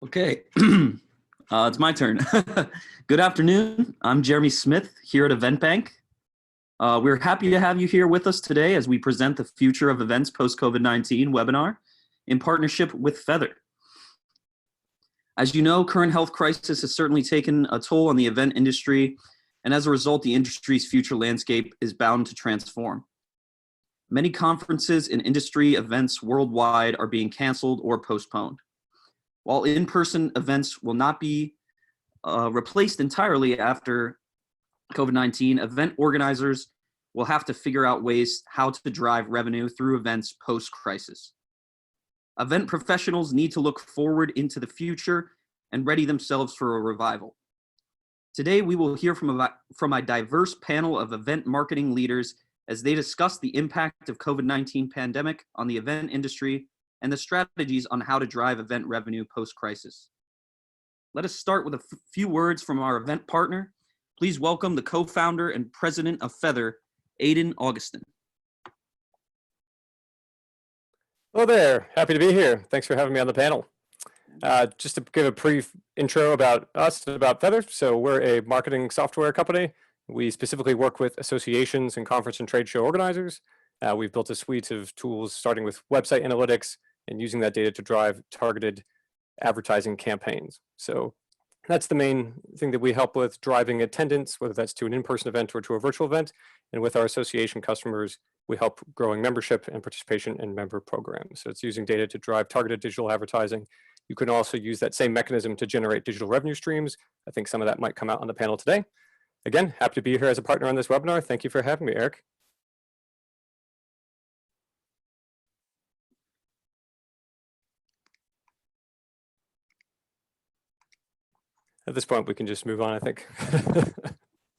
Okay, it's my turn. Good afternoon. I'm Jeremy Smith here at EventBank. We're happy to have you here with us today as we present the Future of Events Post-COVID-19 webinar in partnership with Feather. As you know, current health crisis has certainly taken a toll on the event industry, and as a result, the industry's future landscape is bound to transform. Many conferences and industry events worldwide are being canceled or postponed. While in-person events will not be replaced entirely after COVID-19, event organizers will have to figure out ways how to drive revenue through events post-crisis. Event professionals need to look forward into the future and ready themselves for a revival. Today, we will hear from a diverse panel of event marketing leaders as they discuss the impact of COVID-19 pandemic on the event industry and the strategies on how to drive event revenue post-crisis. Let us start with a few words from our event partner. Please welcome the co-founder and president of Feather, Aidan Augustin. Hello there, happy to be here. Thanks for having me on the panel. Just to give a brief intro about us and about Feather. So we're a marketing software company. We specifically work with associations and conference and trade show organizers. We've built a suite of tools starting with website analytics and using that data to drive targeted advertising campaigns. So that's the main thing that we help with, driving attendance, whether that's to an in-person event or to a virtual event. And with our association customers, we help growing membership and participation in member programs. So it's using data to drive targeted digital advertising. You can also use that same mechanism to generate digital revenue streams. I think some of that might come out on the panel today. Again, happy to be here as a partner on this webinar. Thank you for having me, Eric. At this point, we can just move on, I think.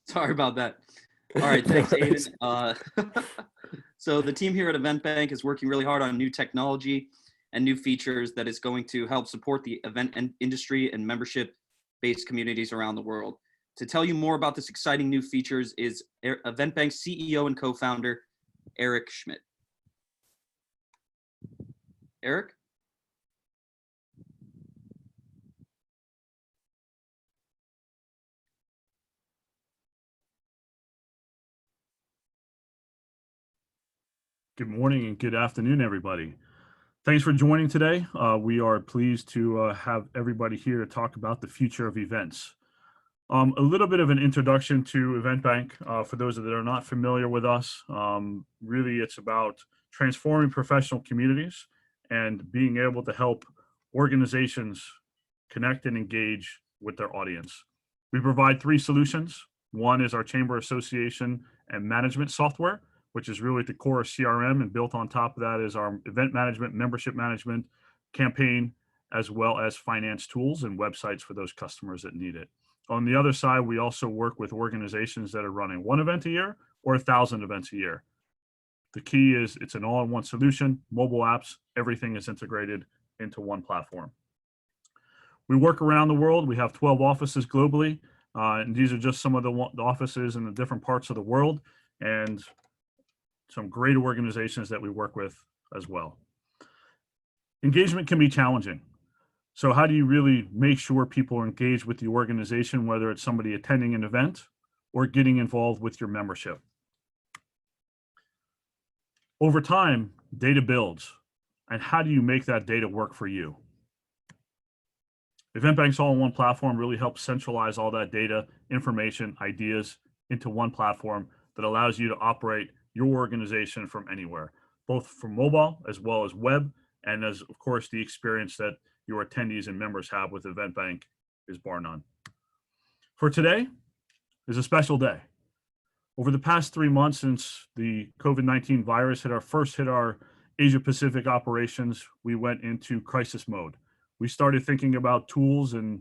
Sorry about that. All right, thanks, Aidan. So the team here at EventBank is working really hard on new technology and new features that is going to help support the event industry and membership-based communities around the world. To tell you more about this exciting new features is EventBank's CEO and co-founder, Eric Schmidt. Eric? Good morning and good afternoon, everybody. Thanks for joining today. We are pleased to have everybody here to talk about the future of events. A little bit of an introduction to EventBank for those that are not familiar with us. Really, it's about transforming professional communities and being able to help organizations connect and engage with their audience. We provide three solutions. One is our Chamber Association and Management software, which is really the core of CRM, and built on top of that is our event management, membership management, campaign, as well as finance tools and websites for those customers that need it. On the other side, we also work with organizations that are running one event a year or 1,000 events a year. The key is it's an all-in-one solution, mobile apps, everything is integrated into one platform. We work around the world. We have 12 offices globally, and these are just some of the offices in the different parts of the world, and some great organizations that we work with as well. Engagement can be challenging. So how do you really make sure people are engaged with the organization, whether it's somebody attending an event or getting involved with your membership? Over time, data builds, and how do you make that data work for you? EventBank's all-in-one platform really helps centralize all that data, information, ideas into one platform that allows you to operate your organization from anywhere, both from mobile as well as web, and as, of course, the experience that your attendees and members have with EventBank is bar none. For today is a special day. Over the past 3 months since the COVID-19 virus hit our Asia Pacific operations, we went into crisis mode. We started thinking about tools and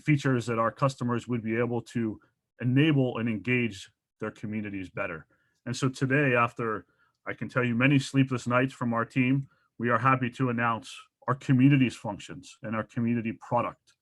features that our customers would be able to enable and engage their communities better. And so today, after I can tell you many sleepless nights from our team, we are happy to announce our communities functions and our community product.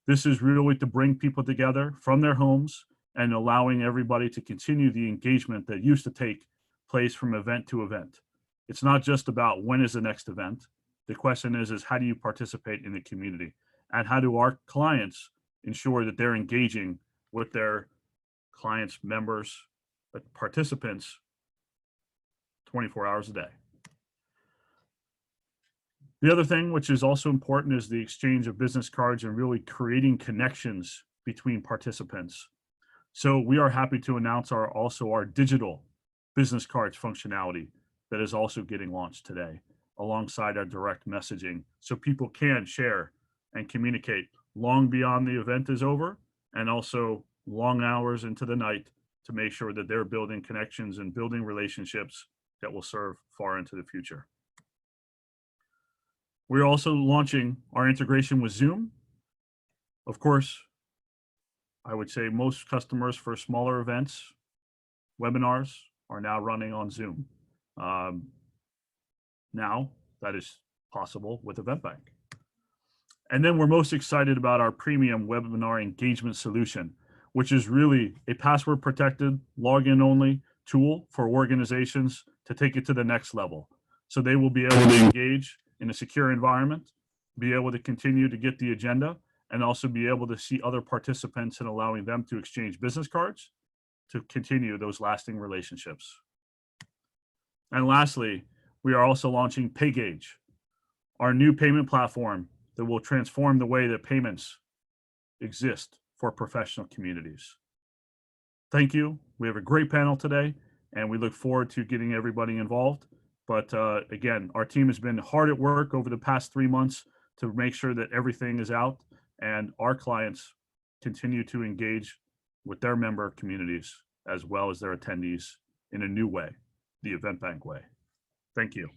This is really to bring people together from their homes and allowing everybody to continue the engagement that used to take place from event to event. It's not just about when is the next event. The question is how do you participate in the community? and how do our clients ensure that they're engaging with their clients, members, participants 24 hours a day. The other thing which is also important is the exchange of business cards and really creating connections between participants. So we are happy to announce our digital business cards functionality that is also getting launched today alongside our direct messaging, so people can share and communicate long beyond the event is over, and also long hours into the night to make sure that they're building connections and building relationships that will serve far into the future. We're also launching our integration with Zoom. Of course, I would say most customers for smaller events, webinars, are now running on Zoom. Now that is possible with EventBank. And then we're most excited about our premium webinar engagement solution, which is really a password protected, login only tool for organizations to take it to the next level. So they will be able to engage in a secure environment, be able to continue to get the agenda, and also be able to see other participants and allowing them to exchange business cards to continue those lasting relationships. And lastly, we are also launching PayGauge, our new payment platform that will transform the way that payments exist for professional communities. Thank you. We have a great panel today, and we look forward to getting everybody involved. But again, our team has been hard at work over the past 3 months to make sure that everything is out and our clients continue to engage with their member communities as well as their attendees in a new way, the EventBank way. Thank you.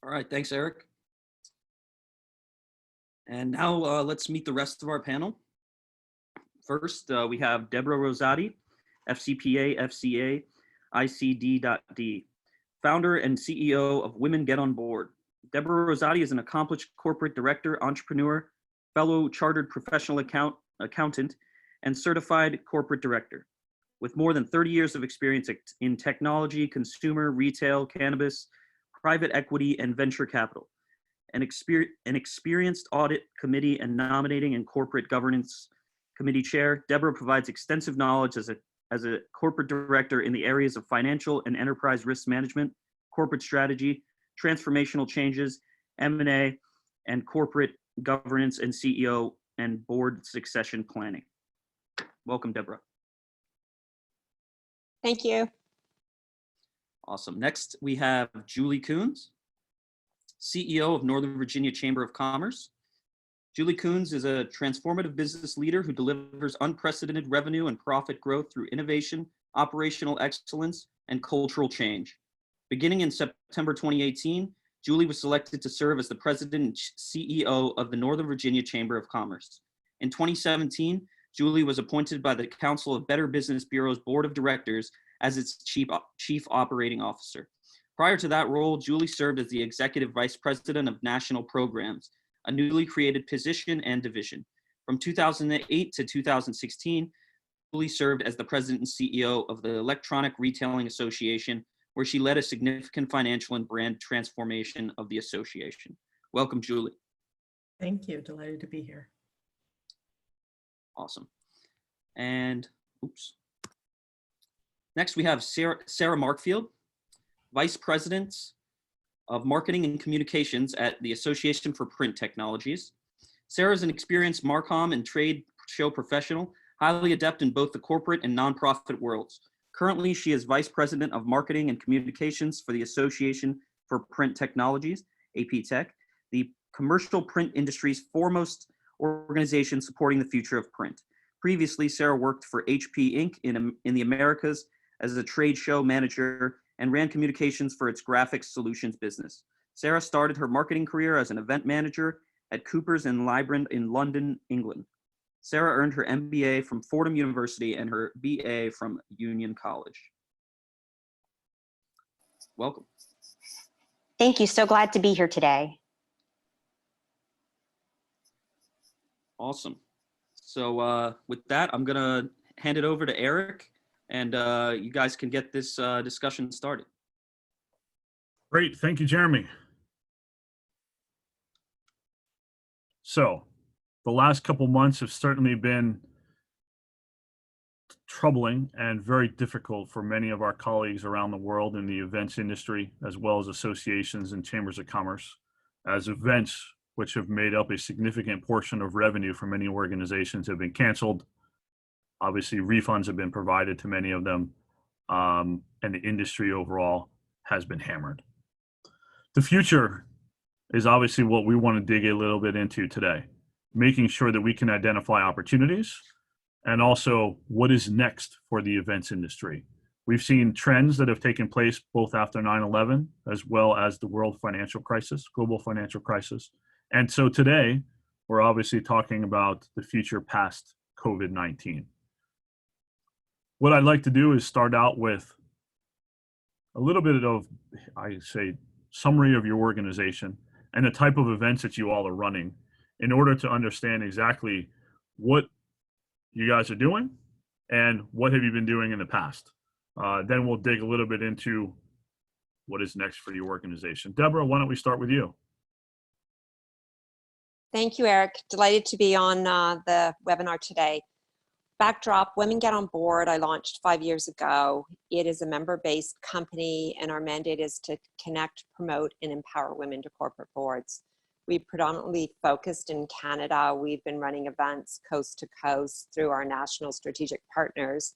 All right, thanks, Eric. And now let's meet the rest of our panel. First, we have Deborah Rosati, FCPA, FCA, ICD.D, founder and CEO of Women Get On Board. Deborah Rosati is an accomplished corporate director, entrepreneur, fellow chartered professional accountant, and certified corporate director. With more than 30 years of experience in technology, consumer, retail, cannabis, private equity, and venture capital, an experienced audit committee and nominating and corporate governance committee chair, Deborah provides extensive knowledge as a corporate director in the areas of financial and enterprise risk management, corporate strategy, transformational changes, M&A, and corporate governance and CEO and board succession planning. Welcome, Deborah. Thank you. Awesome. Next, we have Julie Coons, CEO of Northern Virginia Chamber of Commerce. Julie Coons is a transformative business leader who delivers unprecedented revenue and profit growth through innovation, operational excellence, and cultural change. Beginning in September 2018, Julie was selected to serve as the president and CEO of the Northern Virginia Chamber of Commerce. In 2017, Julie was appointed by the Council of Better Business Bureau's Board of Directors as its chief operating officer. Prior to that role, Julie served as the executive vice president of national programs, a newly created position and division. From 2008 to 2016, Julie served as the president and CEO of the Electronic Retailing Association, where she led a significant financial and brand transformation of the association. Welcome, Julie. Thank you. Delighted to be here. Awesome. And oops. Next, we have Sarah Markfield, Vice President of Marketing and Communications at the Association for Print Technologies. Sarah is an experienced Marcom and trade show professional, highly adept in both the corporate and nonprofit worlds. Currently, she is Vice President of Marketing and Communications for the Association for Print Technologies, APTech, the commercial print industry's foremost organization supporting the future of print. Previously, Sarah worked for HP Inc. in the Americas as a trade show manager and ran communications for its graphics solutions business. Sarah started her marketing career as an event manager at Coopers and Lybrand in London, England. Sarah earned her MBA from Fordham University and her BA from Union College. Welcome. Thank you. So glad to be here today. Awesome. So with that, I'm gonna hand it over to Eric, and you guys can get this discussion started. Great. Thank you, Jeremy. So the last couple months have certainly been troubling and very difficult for many of our colleagues around the world in the events industry, as well as associations and chambers of commerce, as events which have made up a significant portion of revenue for many organizations have been canceled. Obviously, refunds have been provided to many of them, and the industry overall has been hammered. The future is obviously what we want to dig a little bit into today, making sure that we can identify opportunities and also what is next for the events industry. We've seen trends that have taken place both after 9/11 as well as the world financial crisis, global financial crisis. And so today, we're obviously talking about the future past COVID-19. What I'd like to do is start out with a little bit of, I say, summary of your organization and the type of events that you all are running in order to understand exactly what you guys are doing and what have you been doing in the past. Then we'll dig a little bit into what is next for your organization. Deborah, why don't we start with you? Thank you, Eric. Delighted to be on the webinar today. Backdrop, Women Get on Board, I launched 5 years ago. It is a member-based company, and our mandate is to connect, promote, and empower women to corporate boards. We predominantly focused in Canada. We've been running events coast to coast through our national strategic partners,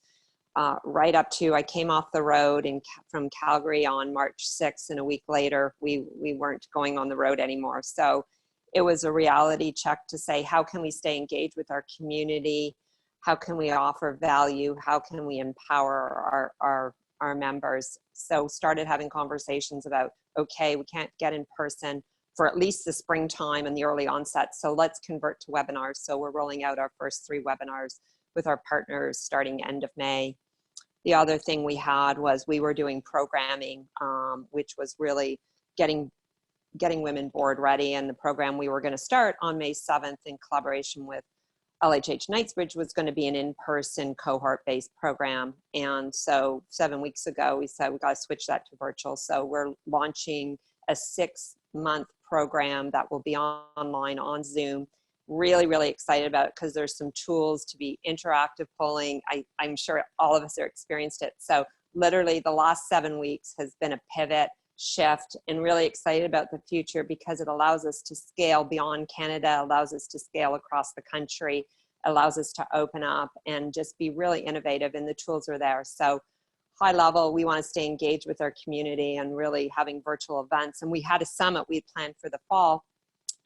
right up to, I came off the road from Calgary on March 6th, and a week later, we weren't going on the road anymore. So it was a reality check to say, how can we stay engaged with our community? How can we offer value? How can we empower our members? So started having conversations about, okay, we can't get in person for at least the springtime and the early onset. So let's convert to webinars. So we're rolling out our first 3 webinars with our partners starting end of May. The other thing we had was we were doing programming, which was really getting women board ready. And the program we were going to start on May 7th in collaboration with LHH Knightsbridge was going to be an in-person cohort-based program. And so 7 weeks ago, we said we got to switch that to virtual. So we're launching a 6-month program that will be online on Zoom. Really, really excited about it because there's some tools to be interactive polling. I'm sure all of us are experienced it. So literally the last 7 weeks has been a pivot, shift, and really excited about the future because it allows us to scale beyond Canada, allows us to scale across the country, allows us to open up and just be really innovative, and the tools are there. So high level, we want to stay engaged with our community and really having virtual events. And we had a summit we planned for the fall,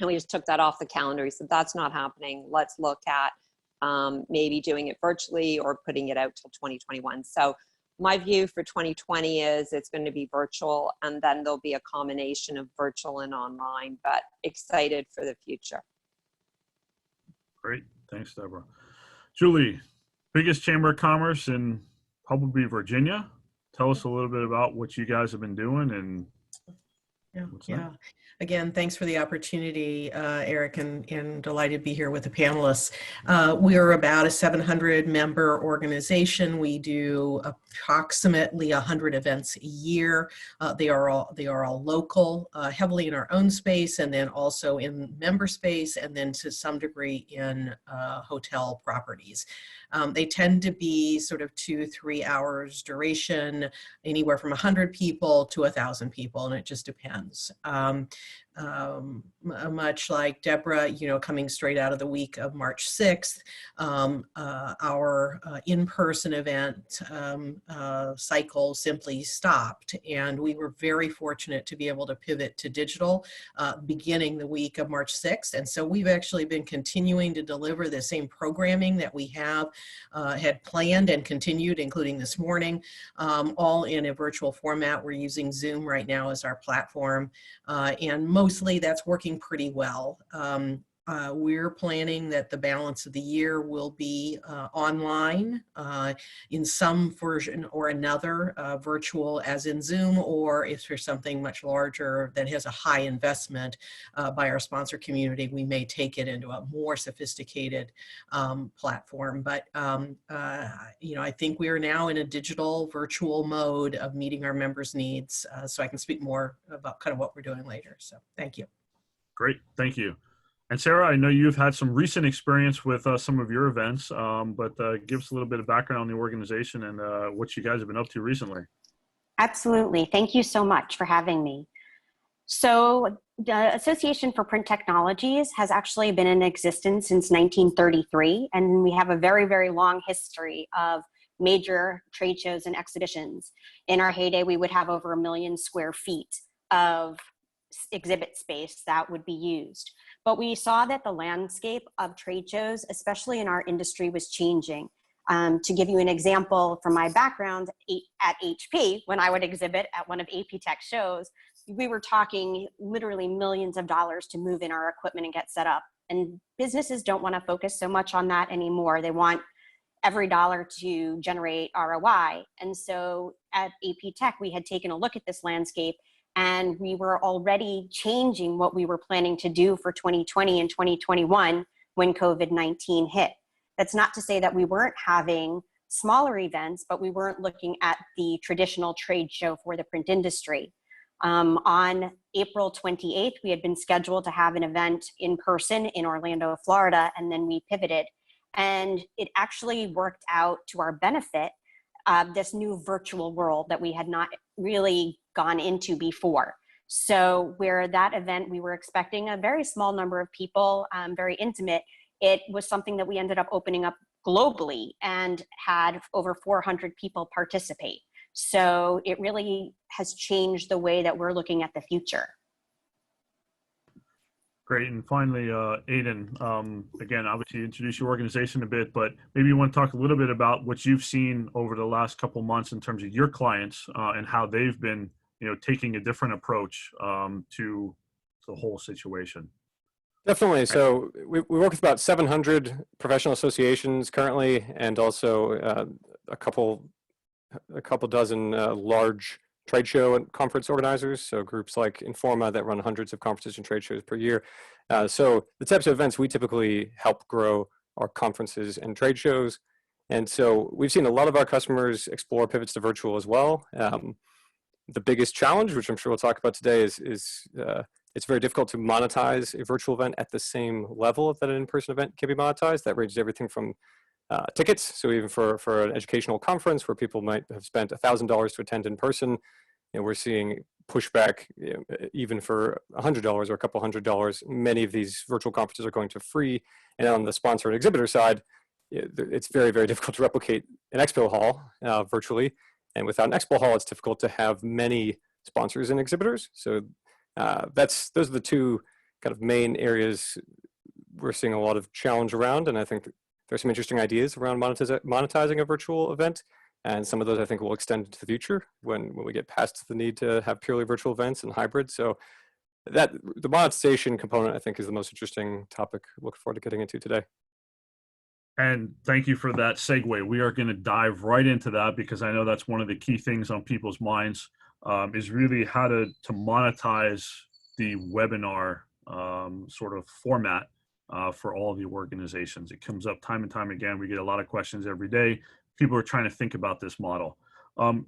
and we just took that off the calendar. We said, that's not happening. Let's look at maybe doing it virtually or putting it out till 2021. So my view for 2020 is it's going to be virtual, and then there'll be a combination of virtual and online, but excited for the future. Great. Thanks, Deborah. Julie, biggest chamber of commerce in probably Virginia. Tell us a little bit about what you guys have been doing and what's next. Again, thanks for the opportunity, Eric, and delighted to be here with the panelists. We are about a 700-member organization. We do approximately 100 events a year. They are all local, heavily in our own space, and then also in member space, and then to some degree in hotel properties. They tend to be sort of 2-3 hours duration, anywhere from 100 people to 1,000 people, and it just depends. Much like Deborah, coming straight out of the week of March 6th, our in-person event cycle simply stopped, and we were very fortunate to be able to pivot to digital beginning the week of March 6th. And so we've actually been continuing to deliver the same programming that we had planned and continued, including this morning, all in a virtual format. We're using Zoom right now as our platform, and mostly that's working pretty well. We're planning that the balance of the year will be online in some version or another, virtual as in Zoom, or if there's something much larger that has a high investment by our sponsor community, we may take it into a more sophisticated platform. But I think we are now in a digital virtual mode of meeting our members' needs. So I can speak more about kind of what we're doing later. So thank you. Great, thank you. And Sarah, I know you've had some recent experience with some of your events, but give us a little bit of background on the organization and what you guys have been up to recently. Absolutely. Thank you so much for having me. So the Association for Print Technologies has actually been in existence since 1933, and we have a very, very long history of major trade shows and exhibitions. In our heyday, we would have over 1 million square feet of exhibit space that would be used. But we saw that the landscape of trade shows, especially in our industry, was changing. To give you an example from my background at HP, when I would exhibit at one of AP Tech shows, we were talking literally millions of dollars to move in our equipment and get set up. And businesses don't want to focus so much on that anymore. They want every dollar to generate ROI. And so at AP Tech, we had taken a look at this landscape, and we were already changing what we were planning to do for 2020 and 2021 when COVID-19 hit. That's not to say that we weren't having smaller events, but we weren't looking at the traditional trade show for the print industry. On April 28th, we had been scheduled to have an event in person in Orlando, Florida, and then we pivoted. And it actually worked out to our benefit, this new virtual world that we had not really gone into before. So where that event, we were expecting a very small number of people, very intimate, it was something that we ended up opening up globally and had over 400 people participate. So it really has changed the way that we're looking at the future. Great. And finally, Aidan, again, obviously you introduced your organization a bit, but maybe you want to talk a little bit about what you've seen over the last couple months in terms of your clients and how they've been, taking a different approach to the whole situation. Definitely. So we work with about 700 professional associations currently, and also a couple dozen large trade show and conference organizers. So groups like Informa that run hundreds of conferences and trade shows per year. So the types of events we typically help grow are conferences and trade shows. And so we've seen a lot of our customers explore pivots to virtual as well. The biggest challenge, which I'm sure we'll talk about today, is it's very difficult to monetize a virtual event at the same level that an in-person event can be monetized. That ranges everything from tickets, so even for an educational conference where people might have spent $1,000 to attend in person, we're seeing pushback even for $100 or a couple $100. Many of these virtual conferences are going to free, and on the sponsor and exhibitor side, it's very, very difficult to replicate an expo hall virtually, and without an expo hall, it's difficult to have many sponsors and exhibitors. So those are the two kind of main areas we're seeing a lot of challenge around, and I think there's some interesting ideas around monetizing a virtual event, and some of those I think will extend into the future when we get past the need to have purely virtual events and hybrid. So that the monetization component I think is the most interesting topic. Looking forward to getting into today. And thank you for that segue. We are going to dive right into that because I know that's one of the key things on people's minds is really how to monetize the webinar sort of format for all the organizations. It comes up time and time again. We get a lot of questions every day. People are trying to think about this model.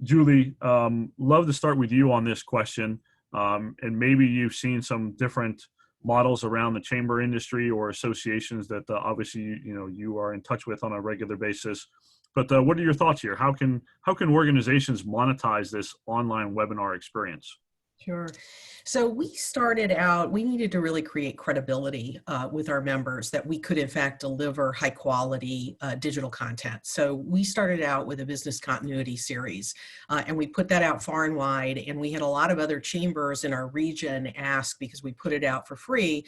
Julie, love to start with you on this question. And maybe you've seen some different models around the chamber industry or associations that obviously you are in touch with on a regular basis. But what are your thoughts here? How can organizations monetize this online webinar experience? Sure. So we started out, we needed to really create credibility with our members that we could in fact deliver high quality digital content. So we started out with a business continuity series and we put that out far and wide, and we had a lot of other chambers in our region ask, because we put it out for free,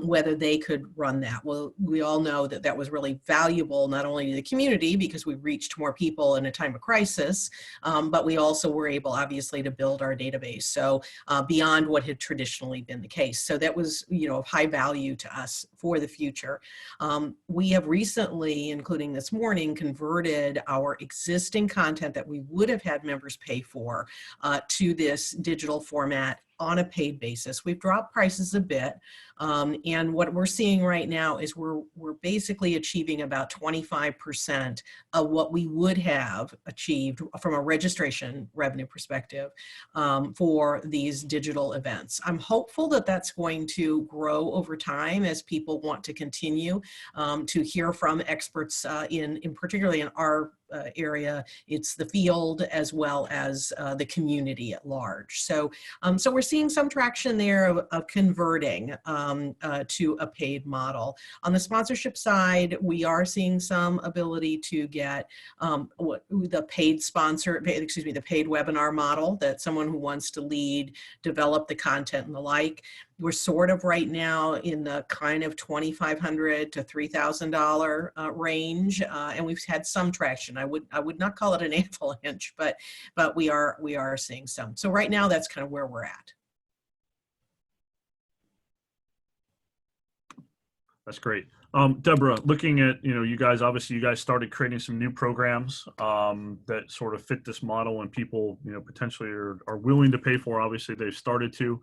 whether they could run that. Well, we all know that that was really valuable, not only to the community because we reached more people in a time of crisis, but we also were able obviously to build our database. So beyond what had traditionally been the case. So that was, of high value to us for the future. We have recently, including this morning, converted our existing content that we would have had members pay for to this digital format on a paid basis. We've dropped prices a bit. And what we're seeing right now is we're basically achieving about 25% of what we would have achieved from a registration revenue perspective for these digital events. I'm hopeful that that's going to grow over time as people want to continue to hear from experts in particularly in our area. It's the field as well as the community at large. So, so we're seeing some traction there of converting to a paid model. On the sponsorship side, we are seeing some ability to get the paid the paid webinar model, that someone who wants to lead, develop the content and the like. We're sort of right now in the kind of $2,500 to $3,000 range, and we've had some traction. I would not call it an avalanche, but we are seeing some. So right now, that's kind of where we're at. That's great. Deborah, looking at, you guys, obviously you guys started creating some new programs that sort of fit this model, and people, potentially are willing to pay for. Obviously they've started to,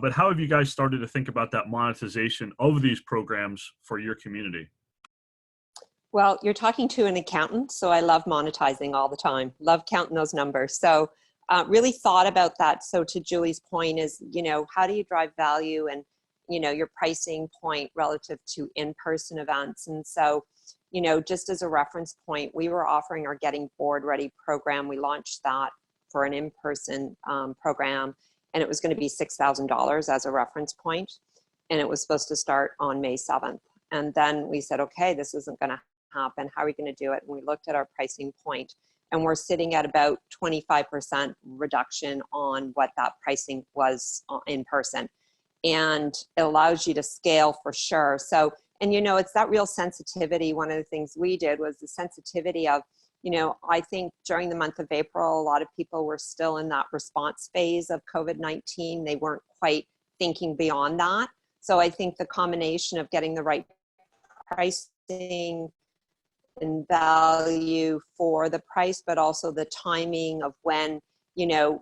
but how have you guys started to think about that monetization of these programs for your community? Well, you're talking to an accountant, so I love monetizing all the time. Love counting those numbers. So really thought about that. So to Julie's point is, how do you drive value and, your pricing point relative to in-person events? And so, just as a reference point, we were offering our Getting Board Ready program. We launched that for an in-person program, and it was going to be $6,000 as a reference point, and it was supposed to start on May 7th. And then we said, okay, this isn't going to happen. How are we going to do it? And we looked at our pricing point, and we're sitting at about 25% reduction on what that pricing was in person. And it allows you to scale for sure. So, and it's that real sensitivity. One of the things we did was the sensitivity of, I think during the month of April, a lot of people were still in that response phase of COVID-19. They weren't quite thinking beyond that. So I think the combination of getting the right pricing and value for the price, but also the timing of when,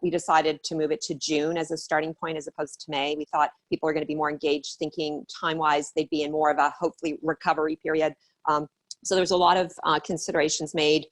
we decided to move it to June as a starting point as opposed to May. We thought people are going to be more engaged, thinking time-wise they'd be in more of a hopefully recovery period. So there's a lot of considerations made,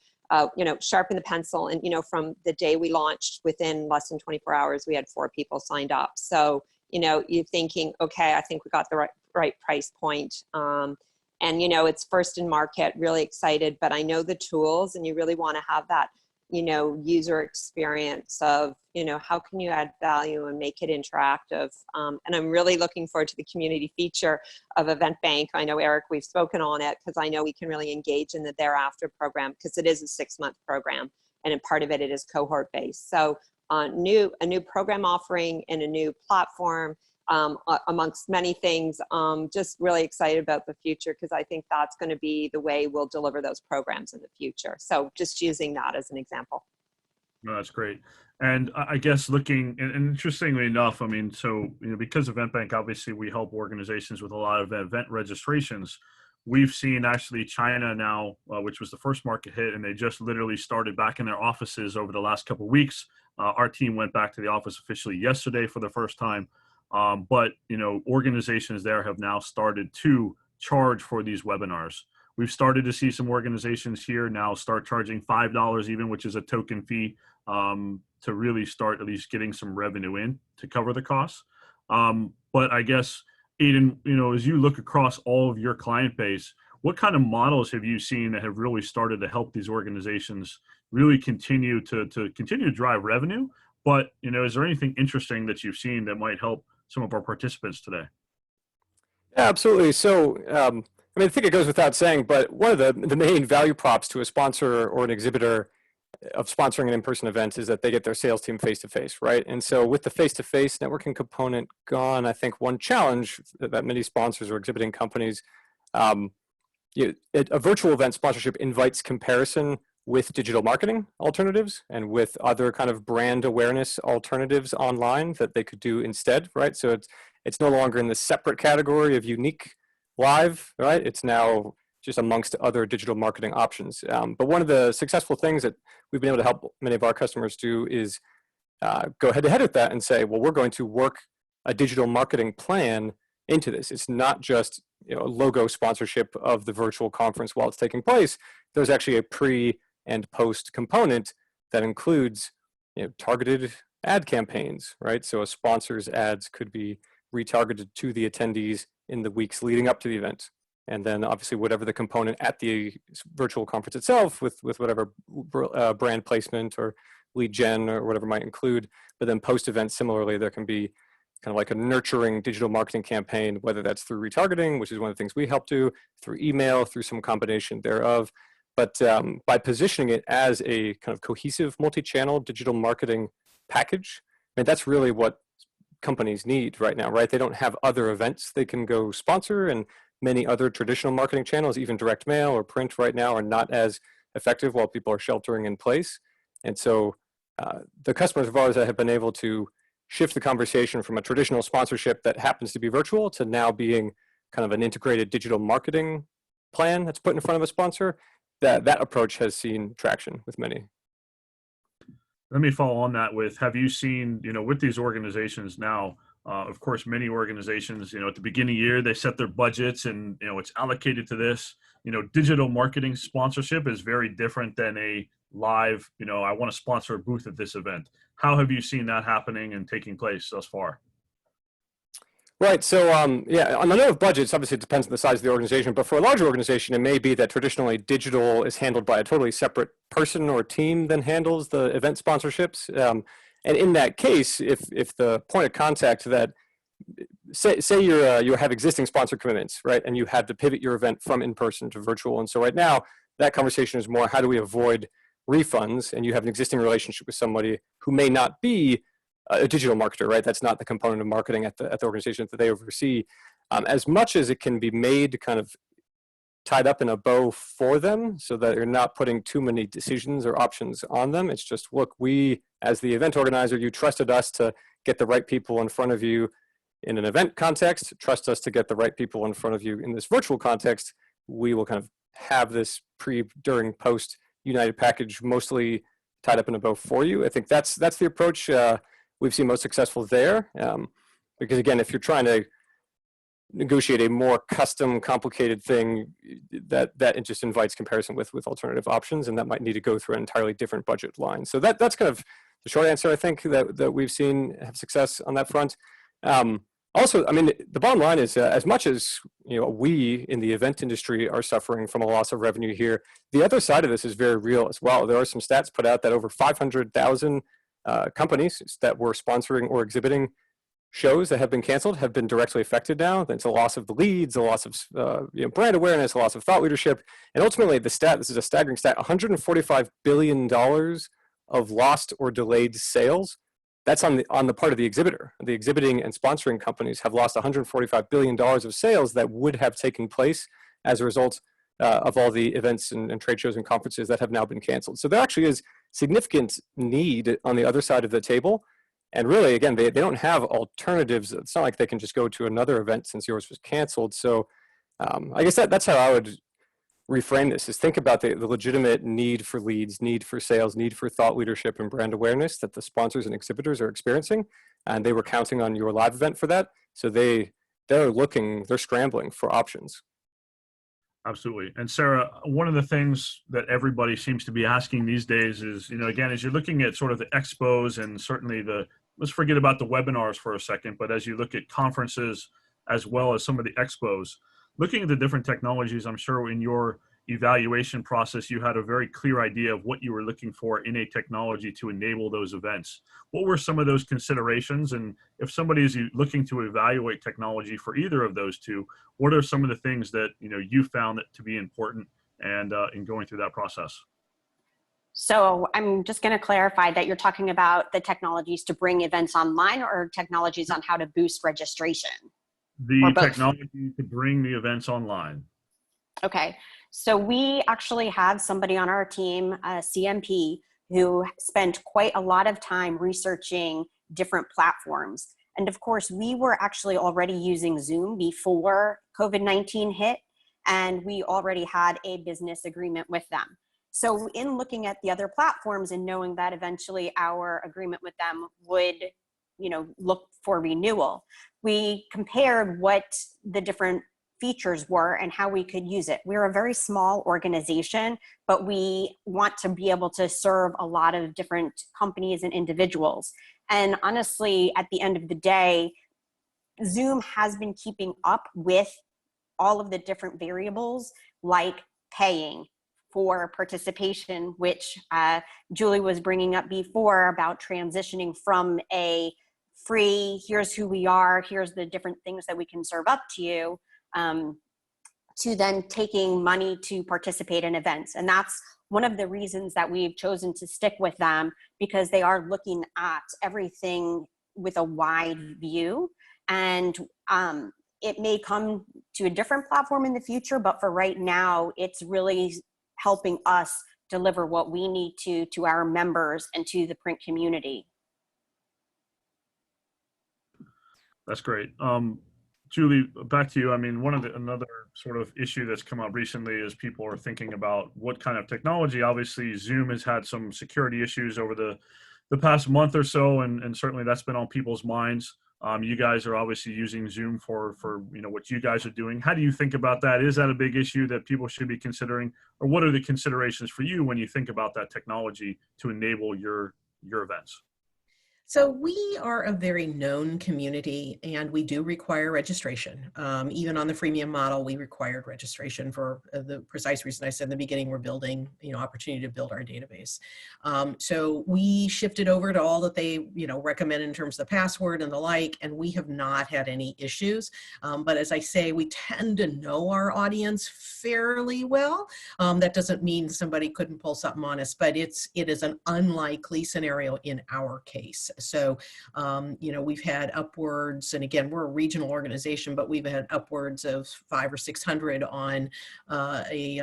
sharpen the pencil. And, from the day we launched, within less than 24 hours, we had 4 people signed up. So, you're thinking, okay, I think we got the right price point. And, it's first in market, really excited, but I know the tools, and you really want to have that, user experience of, how can you add value and make it interactive? And I'm really looking forward to the community feature of Event Bank. I know, Eric, we've spoken on it because I know we can really engage in the thereafter program, because it is a 6-month program, and in part of it, it is cohort based. So a new program offering and a new platform, amongst many things. Just really excited about the future, because I think that's going to be the way we'll deliver those programs in the future. So just using that as an example. No, that's great. And I guess looking, and interestingly enough, so, because Event Bank, obviously we help organizations with a lot of event registrations. We've seen actually China now, which was the first market hit, and they just literally started back in their offices over the last couple of weeks. Our team went back to the office officially yesterday for the first time. But, organizations there have now started to charge for these webinars. We've started to see some organizations here now start charging $5 even, which is a token fee, to really start at least getting some revenue in to cover the costs. But I guess, Aiden, as you look across all of your client base, what kind of models have you seen that have really started to help these organizations really continue to drive revenue? But, is there anything interesting that you've seen that might help some of our participants today? Yeah, absolutely. So, I think it goes without saying, but one of the main value props to a sponsor or an exhibitor of sponsoring an in-person event is that they get their sales team face-to-face, right? And so with the face-to-face networking component gone, I think one challenge that many sponsors or exhibiting companies, a virtual event sponsorship invites comparison with digital marketing alternatives and with other kind of brand awareness alternatives online that they could do instead, right? So it's no longer in the separate category of unique live, right? It's now just amongst other digital marketing options. But one of the successful things that we've been able to help many of our customers do is go head to head with that and say, well, we're going to work a digital marketing plan into this. It's not just a logo sponsorship of the virtual conference while it's taking place. There's actually a pre and post component that includes targeted ad campaigns, right? So a sponsor's ads could be retargeted to the attendees in the weeks leading up to the event. And then obviously whatever the component at the virtual conference itself with whatever brand placement or lead gen or whatever might include. But then post-event, similarly, there can be kind of like a nurturing digital marketing campaign, whether that's through retargeting, which is one of the things we help do, through email, through some combination thereof. But by positioning it as a kind of cohesive multi-channel digital marketing package, I mean, that's really what companies need right now, right? They don't have other events they can go sponsor, and many other traditional marketing channels, even direct mail or print right now, are not as effective while people are sheltering in place. And so the customers of ours that have been able to shift the conversation from a traditional sponsorship that happens to be virtual to now being kind of an integrated digital marketing plan that's put in front of a sponsor, that approach has seen traction with many. Let me follow on that with, have you seen, with these organizations now, of course, many organizations, at the beginning of the year, they set their budgets and, it's allocated to this. Digital marketing sponsorship is very different than a live, I want to sponsor a booth at this event. How have you seen that happening and taking place thus far? Right. So, yeah, on the note of budgets, obviously it depends on the size of the organization, but for a larger organization, it may be that traditionally digital is handled by a totally separate person or team than handles the event sponsorships. And in that case, if the point of contact that, say you have existing sponsor commitments, right, and you had to pivot your event from in-person to virtual. And so right now, that conversation is more, how do we avoid refunds? And you have an existing relationship with somebody who may not be a digital marketer, right? That's not the component of marketing at the organization that they oversee. As much as it can be made kind of tied up in a bow for them so that you're not putting too many decisions or options on them. It's just, look, we, as the event organizer, you trusted us to get the right people in front of you in an event context, trust us to get the right people in front of you in this virtual context. We will kind of have this pre, during, post united package mostly tied up in a bow for you. I think that's the approach we've seen most successful there. Because again, if you're trying to negotiate a more custom, complicated thing, that it just invites comparison with alternative options, and that might need to go through an entirely different budget line. So that's kind of the short answer, I think, that we've seen have success on that front. Also, I mean, the bottom line is, as much as we in the event industry are suffering from a loss of revenue here, the other side of this is very real as well. There are some stats put out that over 500,000 companies that were sponsoring or exhibiting shows that have been canceled have been directly affected now. It's a loss of the leads, a loss of brand awareness, a loss of thought leadership, and ultimately this is a staggering stat, $145 billion of lost or delayed sales. That's on the part of the exhibitor. The exhibiting and sponsoring companies have lost $145 billion of sales that would have taken place as a result of all the events and trade shows and conferences that have now been canceled. So there actually is significant need on the other side of the table. And really, again, they don't have alternatives. It's not like they can just go to another event since yours was canceled. So I guess that's how I would reframe this, is think about the legitimate need for leads, need for sales, need for thought leadership and brand awareness that the sponsors and exhibitors are experiencing. And they were counting on your live event for that. So they're scrambling for options. Absolutely. And Sarah, one of the things that everybody seems to be asking these days is, again, as you're looking at sort of the expos and certainly let's forget about the webinars for a second, but as you look at conferences as well as some of the expos, looking at the different technologies, I'm sure in your evaluation process, you had a very clear idea of what you were looking for in a technology to enable those events. What were some of those considerations? And if somebody is looking to evaluate technology for either of those two, what are some of the things that you found that to be important and in going through that process? So I'm just going to clarify that you're talking about the technologies to bring events online or technologies on how to boost registration? The technology to bring the events online. Okay. So we actually have somebody on our team, a CMP, who spent quite a lot of time researching different platforms. And of course, we were actually already using Zoom before COVID-19 hit, and we already had a business agreement with them. So in looking at the other platforms and knowing that eventually our agreement with them would, look for renewal, we compared what the different features were and how we could use it. We're a very small organization, but we want to be able to serve a lot of different companies and individuals. And honestly, at the end of the day, Zoom has been keeping up with all of the different variables, like paying for participation, which Julie was bringing up before about transitioning from a free, here's who we are, here's the different things that we can serve up to you, to then taking money to participate in events. And that's one of the reasons that we've chosen to stick with them, because they are looking at everything with a wide view. And it may come to a different platform in the future, but for right now, it's really helping us deliver what we need to our members and to the print community. That's great. Julie, back to you. I mean, another sort of issue that's come up recently is people are thinking about what kind of technology. Obviously, Zoom has had some security issues over the past month or so, and certainly that's been on people's minds. You guys are obviously using Zoom for what you guys are doing. How do you think about that? Is that a big issue that people should be considering, or what are the considerations for you when you think about that technology to enable your events? So we are a very known community, and we do require registration. Even on the freemium model, we required registration for the precise reason I said in the beginning. We're building, opportunity to build our database. So we shifted over to all that they, recommend in terms of the password and the like, and we have not had any issues. But as I say, we tend to know our audience fairly well. That doesn't mean somebody couldn't pull something on us, but it is an unlikely scenario in our case. So, we've had upwards, and again, we're a regional organization, but we've had upwards of 500 or 600 on a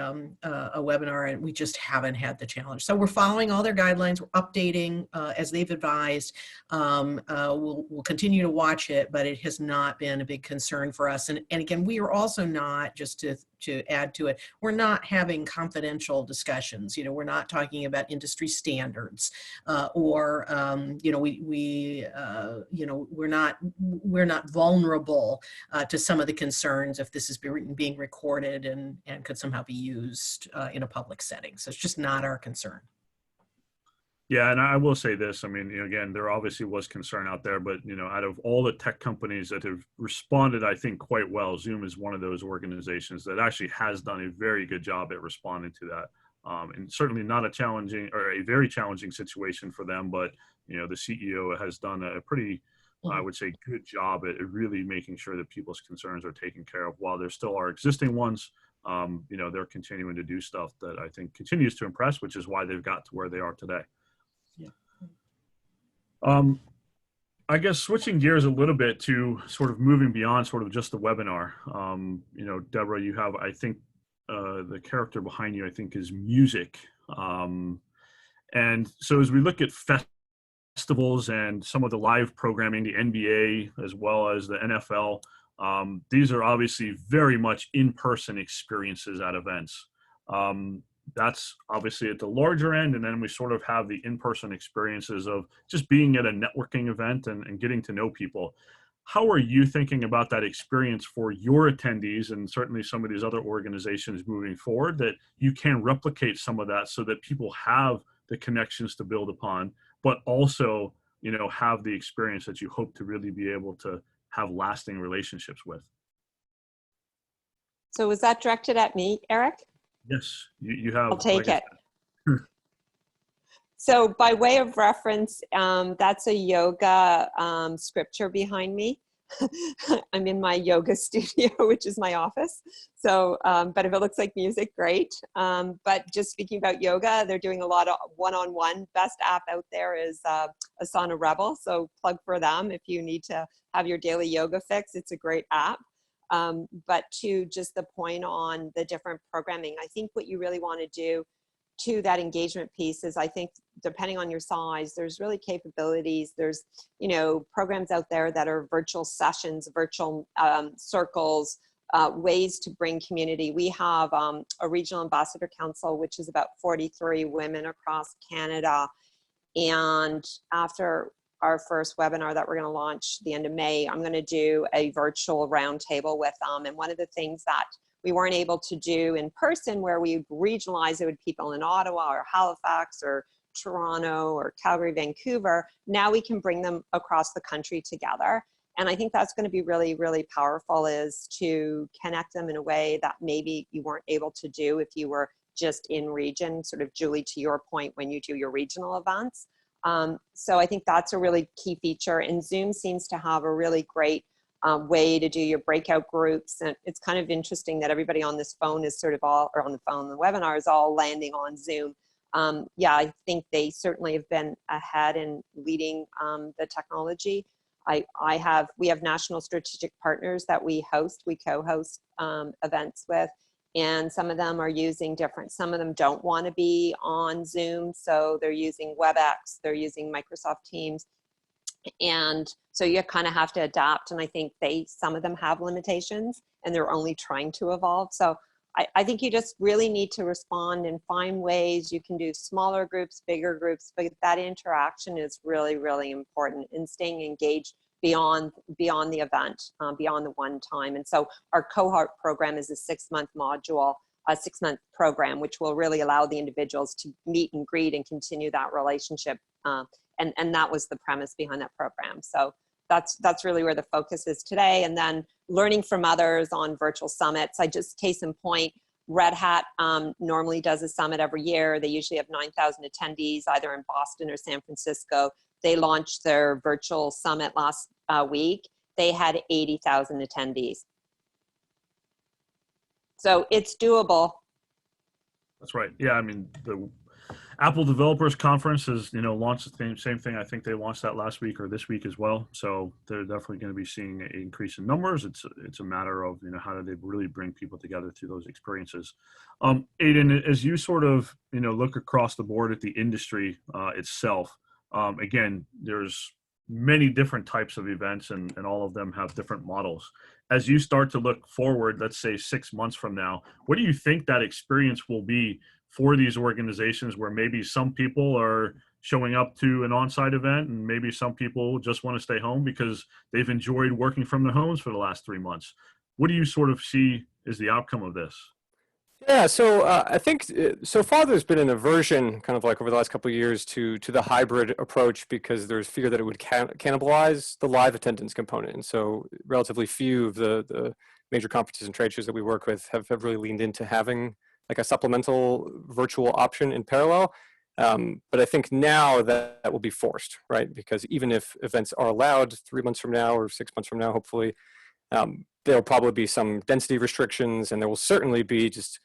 webinar, and we just haven't had the challenge. So we're following all their guidelines. We're updating as they've advised. We'll continue to watch it, but it has not been a big concern for us. And again, we are also not, just to add to it, we're not having confidential discussions. We're not talking about industry standards or we're not vulnerable to some of the concerns if this is being recorded and could somehow be used in a public setting. So it's just not our concern. Yeah, and I will say this. I mean, again, there obviously was concern out there, but out of all the tech companies that have responded, I think quite well, Zoom is one of those organizations that actually has done a very good job at responding to that. And certainly not a challenging or a very challenging situation for them, but the CEO has done a pretty, I would say, good job at really making sure that people's concerns are taken care of. While there still are existing ones, they're continuing to do stuff that I think continues to impress, which is why they've got to where they are today. Yeah. I guess switching gears a little bit to sort of moving beyond sort of just the webinar. Deborah, you have, I think, the character behind you, I think, is music. And so as we look at festivals and some of the live programming, the NBA, as well as the NFL, these are obviously very much in-person experiences at events. That's obviously at the larger end, and then we sort of have the in-person experiences of just being at a networking event and getting to know people. How are you thinking about that experience for your attendees, and certainly some of these other organizations moving forward, that you can replicate some of that so that people have the connections to build upon, but also, have the experience that you hope to really be able to have lasting relationships with? So was that directed at me, Eric? Yes, you have. I'll take it. So by way of reference, that's a yoga scripture behind me. I'm in my yoga studio, which is my office. So, but if it looks like music, great. But just speaking about yoga, they're doing a lot of one-on-one. Best app out there is Asana Rebel. So plug for them if you need to have your daily yoga fix. It's a great app. But to just the point on the different programming, I think what you really want to do to that engagement piece is, I think, depending on your size, there's really capabilities. There's, programs out there that are virtual sessions, virtual circles, ways to bring community. We have a regional ambassador council, which is about 43 women across Canada. And after our first webinar that we're going to launch the end of May, I'm going to do a virtual roundtable with them. And one of the things that we weren't able to do in person, where we regionalize it with people in Ottawa or Halifax or Toronto or Calgary, Vancouver, now we can bring them across the country together. And I think that's going to be really, really powerful, is to connect them in a way that maybe you weren't able to do if you were just in region, sort of, Julie, to your point, when you do your regional events. So I think that's a really key feature. And Zoom seems to have a really great way to do your breakout groups. And it's kind of interesting that everybody on this phone is sort of all, or on the phone, the webinar is all landing on Zoom. Yeah, I think they certainly have been ahead in leading the technology. We have national strategic partners that we co-host events with, and some of them are using some of them don't want to be on Zoom, so they're using WebEx, they're using Microsoft Teams. And so you kind of have to adapt. And I think some of them have limitations, and they're only trying to evolve. So I think you just really need to respond and find ways. You can do smaller groups, bigger groups, but that interaction is really, really important, in staying engaged beyond the event, beyond the one time. And so our cohort program is a 6-month module, a 6-month program, which will really allow the individuals to meet and greet and continue that relationship. And that was the premise behind that program. So that's really where the focus is today. And then learning from others on virtual summits. Case in point, Red Hat normally does a summit every year. They usually have 9,000 attendees, either in Boston or San Francisco. They launched their virtual summit last week. They had 80,000 attendees. So it's doable. That's right. Yeah, I mean, the Apple Developers Conference has, launched the same thing. I think they launched that last week or this week as well. So they're definitely going to be seeing an increase in numbers. It's a matter of, how do they really bring people together through those experiences. Aidan, as you sort of, look across the board at the industry itself, again, there's many different types of events, and all of them have different models. As you start to look forward, let's say 6 months from now, what do you think that experience will be for these organizations, where maybe some people are showing up to an on-site event and maybe some people just want to stay home because they've enjoyed working from their homes for the last 3 months? What do you sort of see as the outcome of this? Yeah, so I think so far there's been an aversion, kind of like over the last couple of years, to the hybrid approach, because there's fear that it would cannibalize the live attendance component. And so relatively few of the major conferences and trade shows that we work with have really leaned into having like a supplemental virtual option in parallel. But I think now that will be forced, right? Because even if events are allowed 3 months from now or 6 months from now, hopefully, there'll probably be some density restrictions, and there will certainly be just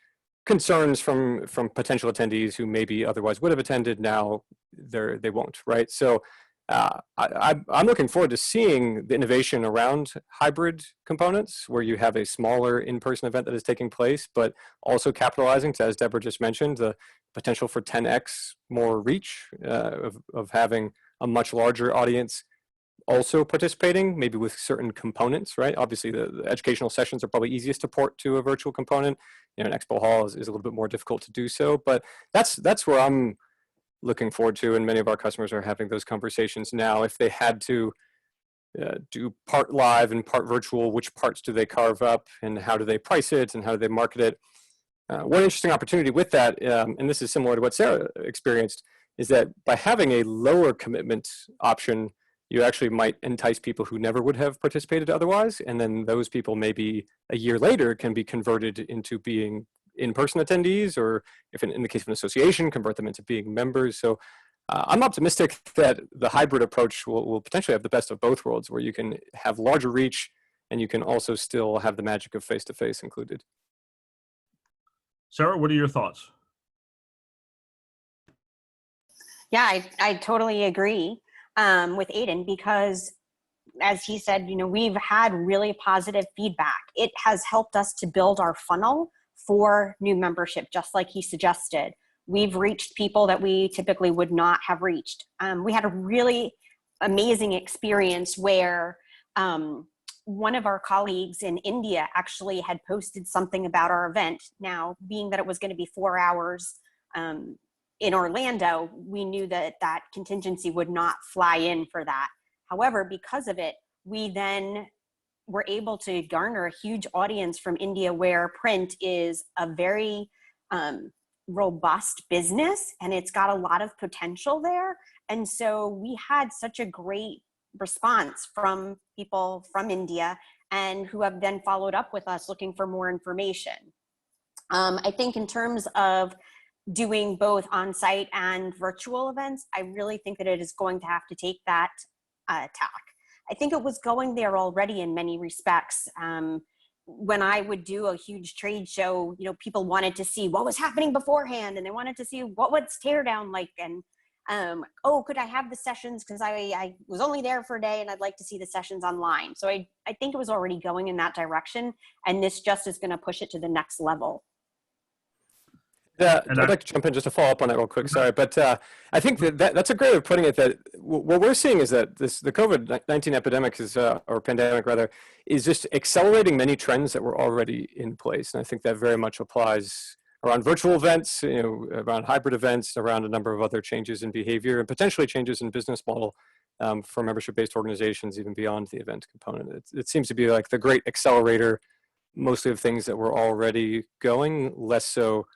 concerns from potential attendees who maybe otherwise would have attended. Now they won't, right? So I'm looking forward to seeing the innovation around hybrid components, where you have a smaller in-person event that is taking place, but also capitalizing, as Deborah just mentioned, the potential for 10x more reach of having a much larger audience also participating, maybe with certain components, right? Obviously, the educational sessions are probably easiest to port to a virtual component. An expo hall is a little bit more difficult to do so, but that's where I'm looking forward to, and many of our customers are having those conversations now. If they had to do part live and part virtual, which parts do they carve up, and how do they price it, and how do they market it? One interesting opportunity with that, and this is similar to what Sarah experienced, is that by having a lower commitment option, you actually might entice people who never would have participated otherwise, and then those people maybe a year later can be converted into being in-person attendees, or if in the case of an association, convert them into being members. So I'm optimistic that the hybrid approach will potentially have the best of both worlds, where you can have larger reach and you can also still have the magic of face-to-face included. Sarah, what are your thoughts? Yeah, I totally agree with Aidan, because as he said, we've had really positive feedback. It has helped us to build our funnel for new membership, just like he suggested. We've reached people that we typically would not have reached. We had a really amazing experience where one of our colleagues in India actually had posted something about our event. Now, being that it was going to be 4 hours in Orlando, we knew that that contingency would not fly in for that. However, because of it, we then were able to garner a huge audience from India, where print is a very robust business and it's got a lot of potential there. And so we had such a great response from people from India, and who have then followed up with us looking for more information. I think in terms of doing both on-site and virtual events, I really think that it is going to have to take that tack. I think it was going there already in many respects. When I would do a huge trade show, you know, people wanted to see what was happening beforehand, and they wanted to see what was teardown like, and oh, could I have the sessions? Because I was only there for a day and I'd like to see the sessions online. So I think it was already going in that direction, and this just is going to push it to the next level. Yeah, I'd like to jump in just to follow up on that real quick. Sorry, but I think that's a great way of putting it. That what we're seeing is that the COVID-19 epidemic is, or pandemic rather, is just accelerating many trends that were already in place, and I think that very much applies around virtual events, you know, around hybrid events, around a number of other changes in behavior and potentially changes in business model for membership-based organizations, even beyond the event component. It seems to be like the great accelerator, mostly of things that were already going, less so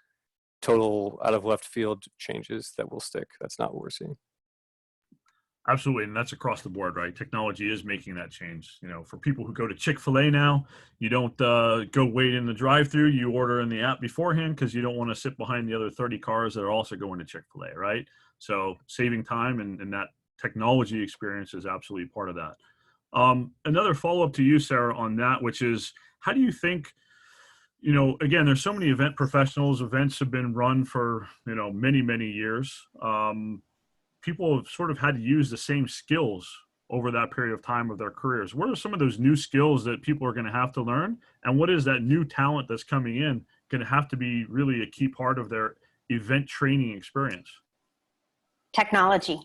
total out of left field changes that will stick. That's not what we're seeing. Absolutely, and that's across the board, right? Technology is making that change. You know, for people who go to Chick-fil-A now, you don't go wait in the drive-thru. You order in the app beforehand because you don't want to sit behind the other 30 cars that are also going to Chick-fil-A, right? So saving time and that technology experience is absolutely part of that. Another follow-up to you, Sarah, on that, which is, how do you think, you know, again, there's so many event professionals, events have been run for, you know, many, many years. People have sort of had to use the same skills over that period of time of their careers. What are some of those new skills that people are going to have to learn? And what is that new talent that's coming in going to have to be really a key part of their event training experience? Technology,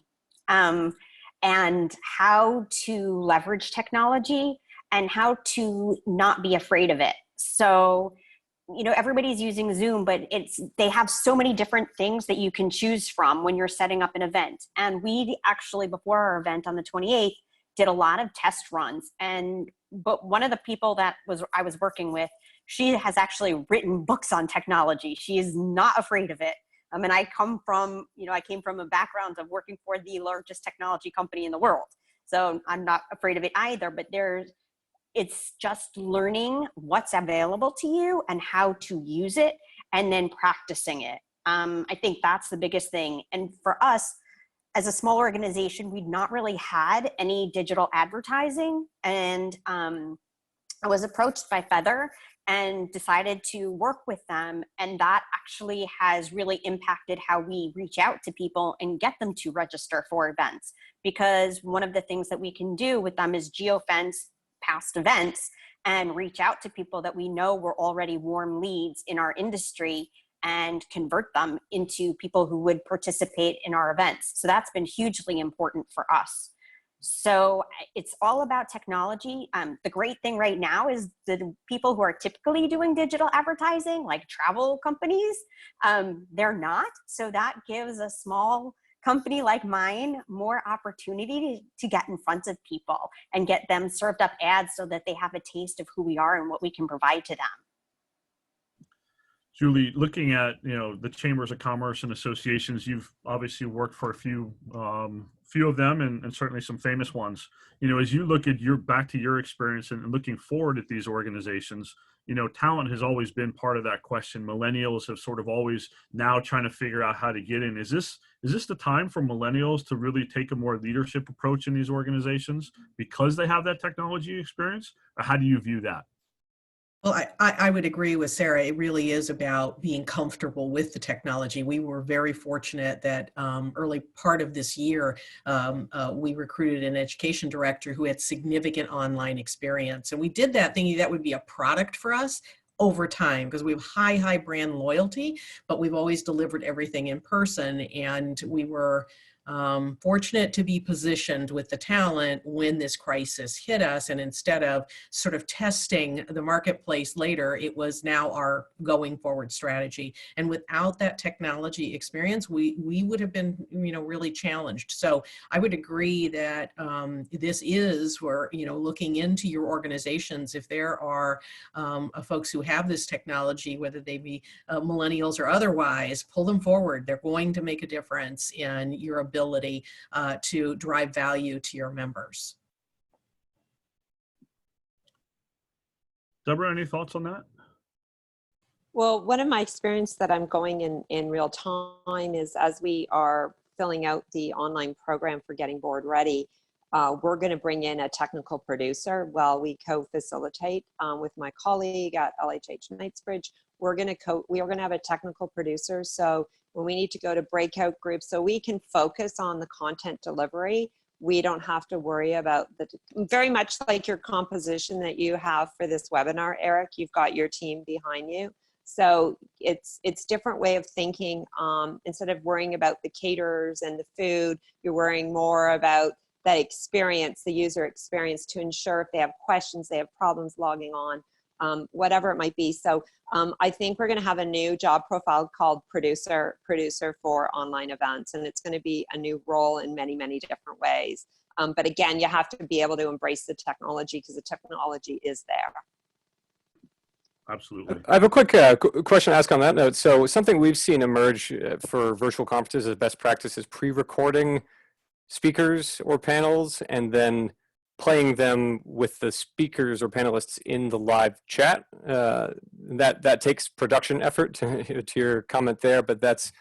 and how to leverage technology and how to not be afraid of it. So, you know, everybody's using Zoom, but they have so many different things that you can choose from when you're setting up an event. And we actually, before our event on the 28th, did a lot of test runs. But one of the people that I was working with, she has actually written books on technology. She is not afraid of it. I mean, I came from a background of working for the largest technology company in the world. So I'm not afraid of it either, but it's just learning what's available to you and how to use it, and then practicing it. I think that's the biggest thing. And for us, as a small organization, we'd not really had any digital advertising. And I was approached by Feather and decided to work with them. And that actually has really impacted how we reach out to people and get them to register for events. Because one of the things that we can do with them is geofence past events and reach out to people that we know were already warm leads in our industry and convert them into people who would participate in our events. So that's been hugely important for us. So it's all about technology. The great thing right now is the people who are typically doing digital advertising, like travel companies, they're not. So that gives a small company like mine more opportunity to get in front of people and get them served up ads so that they have a taste of who we are and what we can provide to them. Julie, looking at, you know, the chambers of commerce and associations, you've obviously worked for a few of them, and certainly some famous ones. You know, as you look at back to your experience and looking forward at these organizations, you know, talent has always been part of that question. Millennials have sort of always now trying to figure out how to get in. Is this the time for millennials to really take a more leadership approach in these organizations because they have that technology experience? Or how do you view that? Well, I would agree with Sarah. It really is about being comfortable with the technology. We were very fortunate that early part of this year, we recruited an education director who had significant online experience. And we did that thinking that would be a product for us over time, because we have high brand loyalty, but we've always delivered everything in person. And we were fortunate to be positioned with the talent when this crisis hit us. And instead of sort of testing the marketplace later, it was now our going forward strategy. And without that technology experience, we would have been, really challenged. So I would agree that this is where, looking into your organizations, if there are folks who have this technology, whether they be millennials or otherwise, pull them forward. They're going to make a difference in your ability to drive value to your members. Deborah, any thoughts on that? Well, one of my experience that I'm going in real time is as we are filling out the online program for Getting Board Ready, we're going to bring in a technical producer while we co-facilitate with my colleague at LHH Knightsbridge. We are going to have a technical producer. So when we need to go to breakout groups, so we can focus on the content delivery, we don't have to worry about very much like your composition that you have for this webinar, Eric. You've got your team behind you. So it's different way of thinking. Instead of worrying about the caterers and the food, you're worrying more about that experience, the user experience, to ensure if they have questions, they have problems logging on, whatever it might be. So I think we're going to have a new job profile called producer for online events, and it's going to be a new role in many, many different ways. But again, you have to be able to embrace the technology because the technology is there. Absolutely. I have a quick question to ask on that note. So something we've seen emerge for virtual conferences as best practice is pre-recording speakers or panels and then playing them with the speakers or panelists in the live chat. That takes production effort to your comment there, but that's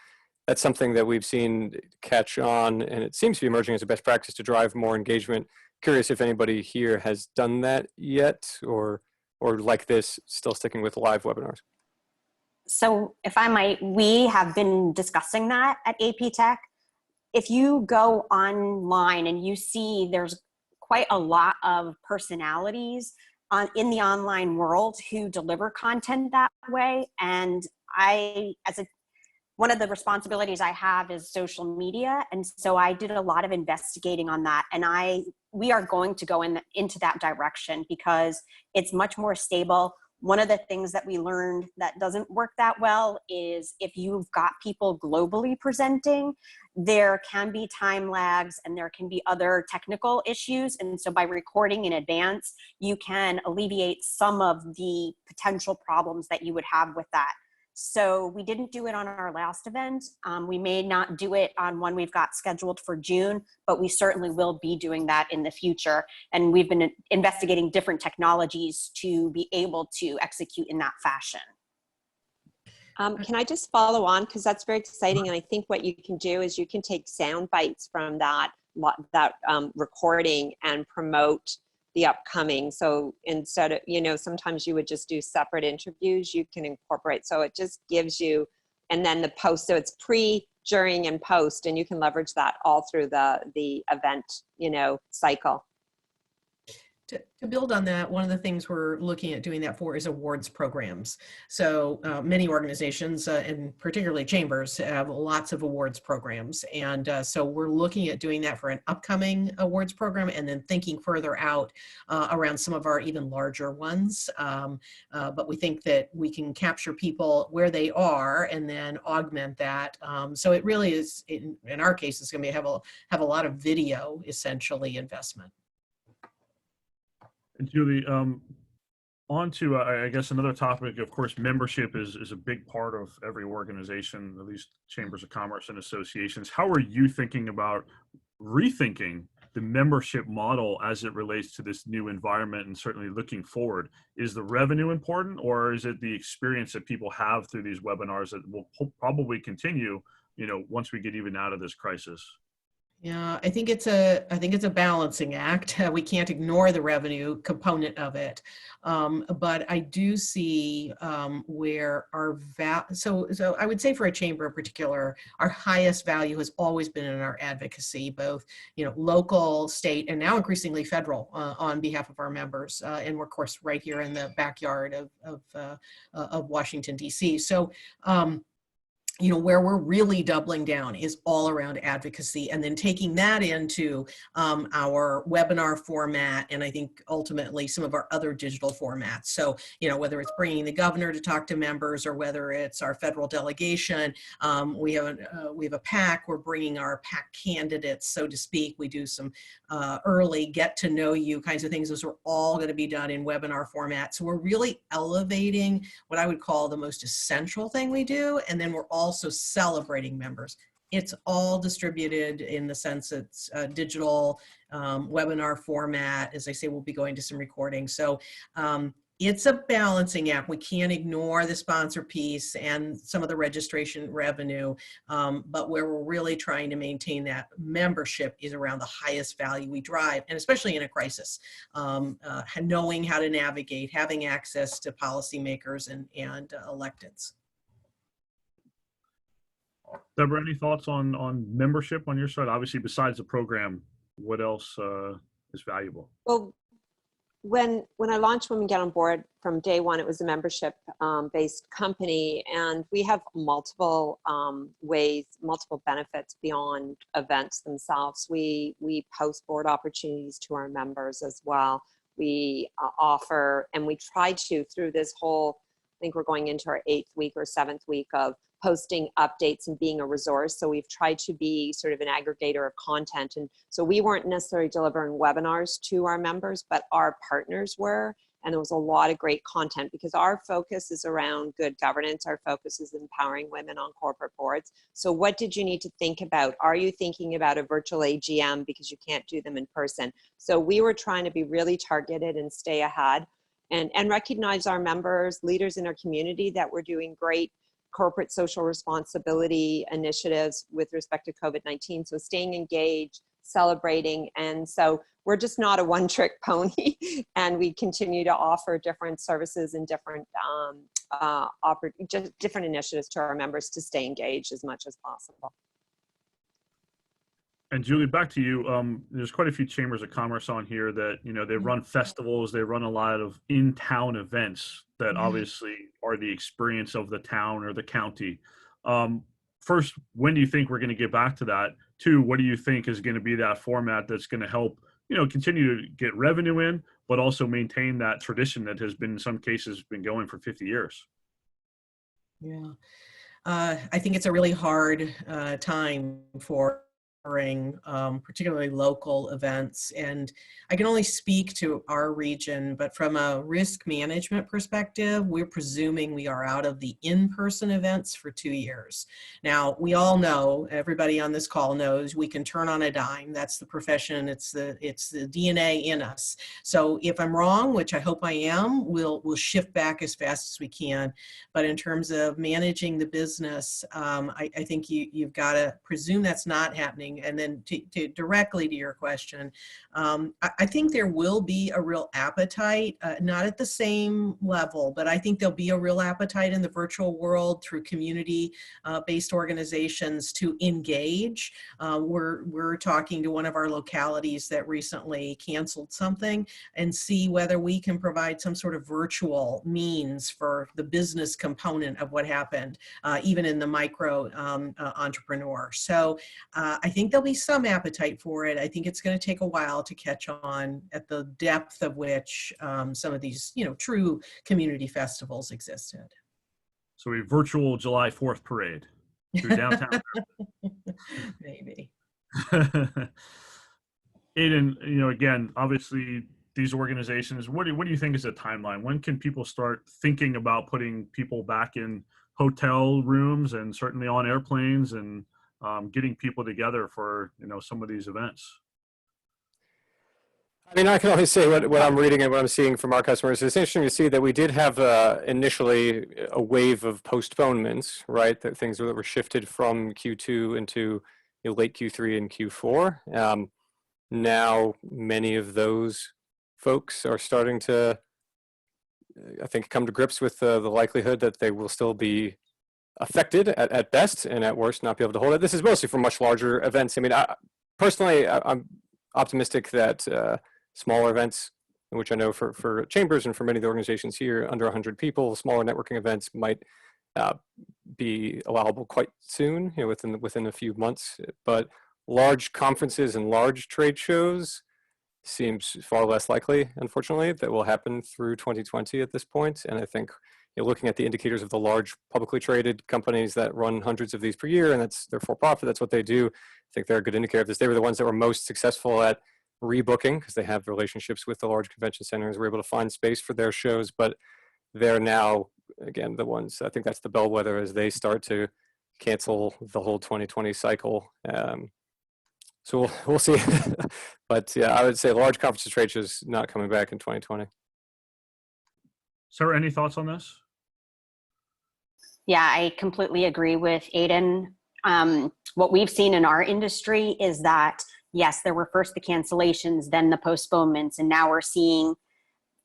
something that we've seen catch on, and it seems to be emerging as a best practice to drive more engagement. Curious if anybody here has done that yet, or like this, still sticking with live webinars. So if I might, we have been discussing that at AP Tech. If you go online and you see there's quite a lot of personalities in the online world who deliver content that way. And one of the responsibilities I have is social media. And so I did a lot of investigating on that. And we are going to go into that direction because it's much more stable. One of the things that we learned that doesn't work that well is if you've got people globally presenting, there can be time lags and there can be other technical issues. And so by recording in advance, you can alleviate some of the potential problems that you would have with that. So we didn't do it on our last event. We may not do it on one we've got scheduled for June, but we certainly will be doing that in the future. And we've been investigating different technologies to be able to execute in that fashion. Can I just follow on? Because that's very exciting. And I think what you can do is you can take sound bites from that recording and promote the upcoming. So instead of, sometimes you would just do separate interviews, you can incorporate. So it just gives you, and then the post, so it's pre, during, and post, and you can leverage that all through the event, cycle. To build on that, one of the things we're looking at doing that for is awards programs. So many organizations, and particularly chambers, have lots of awards programs. And so we're looking at doing that for an upcoming awards program and then thinking further out around some of our even larger ones. But we think that we can capture people where they are and then augment that. So it really is, in our case, it's going to have a lot of video, essentially, investment. And Julie, on to, I guess, another topic. Of course, membership is a big part of every organization, at least chambers of commerce and associations. How are you thinking about rethinking the membership model as it relates to this new environment and certainly looking forward? Is the revenue important, or is it the experience that people have through these webinars that will probably continue, once we get even out of this crisis? Yeah, I think it's a balancing act. We can't ignore the revenue component of it, but I do see where so I would say for a chamber in particular, our highest value has always been in our advocacy, both local, state, and now increasingly federal on behalf of our members, and we're of course right here in the backyard of Washington D.C. So. where we're really doubling down is all around advocacy, and then taking that into our webinar format, and I think ultimately some of our other digital formats. So, whether it's bringing the governor to talk to members, or whether it's our federal delegation, we have a PAC. We're bringing our PAC candidates, so to speak. We do some early get to know you kinds of things. Those are all going to be done in webinar format. So we're really elevating what I would call the most essential thing we do, and then we're also celebrating members. It's all distributed in the sense it's digital webinar format. As I say, we'll be going to some recordings. So it's a balancing act. We can't ignore the sponsor piece and some of the registration revenue, but where we're really trying to maintain that membership is around the highest value we drive, and especially in a crisis, knowing how to navigate, having access to policymakers and electeds. Deborah, any thoughts on membership on your side? Obviously, besides the program, what else is valuable? Well, when I launched Women Get on Board, from day one, it was a membership based company, and we have multiple ways, multiple benefits beyond events themselves. We post board opportunities to our members as well. We offer, and we try to, through this whole, I think we're going into our 8th week or 7th week of posting updates and being a resource. So we've tried to be sort of an aggregator of content. And so we weren't necessarily delivering webinars to our members, but our partners were. And there was a lot of great content, because our focus is around good governance. Our focus is empowering women on corporate boards. So what did you need to think about? Are you thinking about a virtual AGM because you can't do them in person? So we were trying to be really targeted and stay ahead, and recognize our members, leaders in our community, that we're doing great corporate social responsibility initiatives with respect to COVID-19. So staying engaged, celebrating. And so we're just not a one-trick pony, and we continue to offer different services and different just different initiatives to our members to stay engaged as much as possible. And Julie, back to you. There's quite a few chambers of commerce on here that, they run festivals, they run a lot of in-town events that obviously are the experience of the town or the county. First, when do you think we're going to get back to that? 2, what do you think is going to be that format that's going to help, continue to get revenue in, but also maintain that tradition that has been, in some cases, been going for 50 years? Yeah, I think it's a really hard time for particularly local events. And I can only speak to our region, but from a risk management perspective, we're presuming we are out of the in-person events for 2 years. Now, we all know, everybody on this call knows, we can turn on a dime. That's the profession. It's the DNA in us. So if I'm wrong, which I hope I am, we'll shift back as fast as we can. But in terms of managing the business, I think you've got to presume that's not happening. And then to directly to your question, I think there will be a real appetite, not at the same level, but I think there'll be a real appetite in the virtual world through community-based organizations to engage. We're talking to one of our localities that recently canceled something, and see whether we can provide some sort of virtual means for the business component of what happened, even in the micro entrepreneur. So I think there'll be some appetite for it. I think it's going to take a while to catch on at the depth of which some of these, true community festivals existed. So a virtual July 4th parade through downtown. Maybe. Aiden, again, obviously these organizations, what do you think is a timeline? When can people start thinking about putting people back in hotel rooms and certainly on airplanes and getting people together for, some of these events? I mean, I can only say what I'm reading and what I'm seeing from our customers. It's interesting to see that we did have initially a wave of postponements, right? That things that were shifted from Q2 into late Q3 and Q4. Now, many of those folks are starting to, I think, come to grips with the likelihood that they will still be affected at best, and at worst not be able to hold it. This is mostly for much larger events. I mean, personally, I'm optimistic that smaller events, which I know for chambers and for many of the organizations here, under 100 people, smaller networking events might be allowable quite soon, within a few months. But large conferences and large trade shows seems far less likely, unfortunately, that will happen through 2020 at this point. And I think looking at the indicators of the large publicly traded companies that run hundreds of these per year, and they're for profit, that's what they do. I think they're a good indicator of this. They were the ones that were most successful at rebooking because they have relationships with the large convention centers, were able to find space for their shows, but they're now, again, the ones, I think that's the bellwether as they start to cancel the whole 2020 cycle. So we'll see. But yeah, I would say large conferences trade shows not coming back in 2020. Sarah, any thoughts on this? Yeah, I completely agree with Aiden. What we've seen in our industry is that, yes, there were first the cancellations, then the postponements, and now we're seeing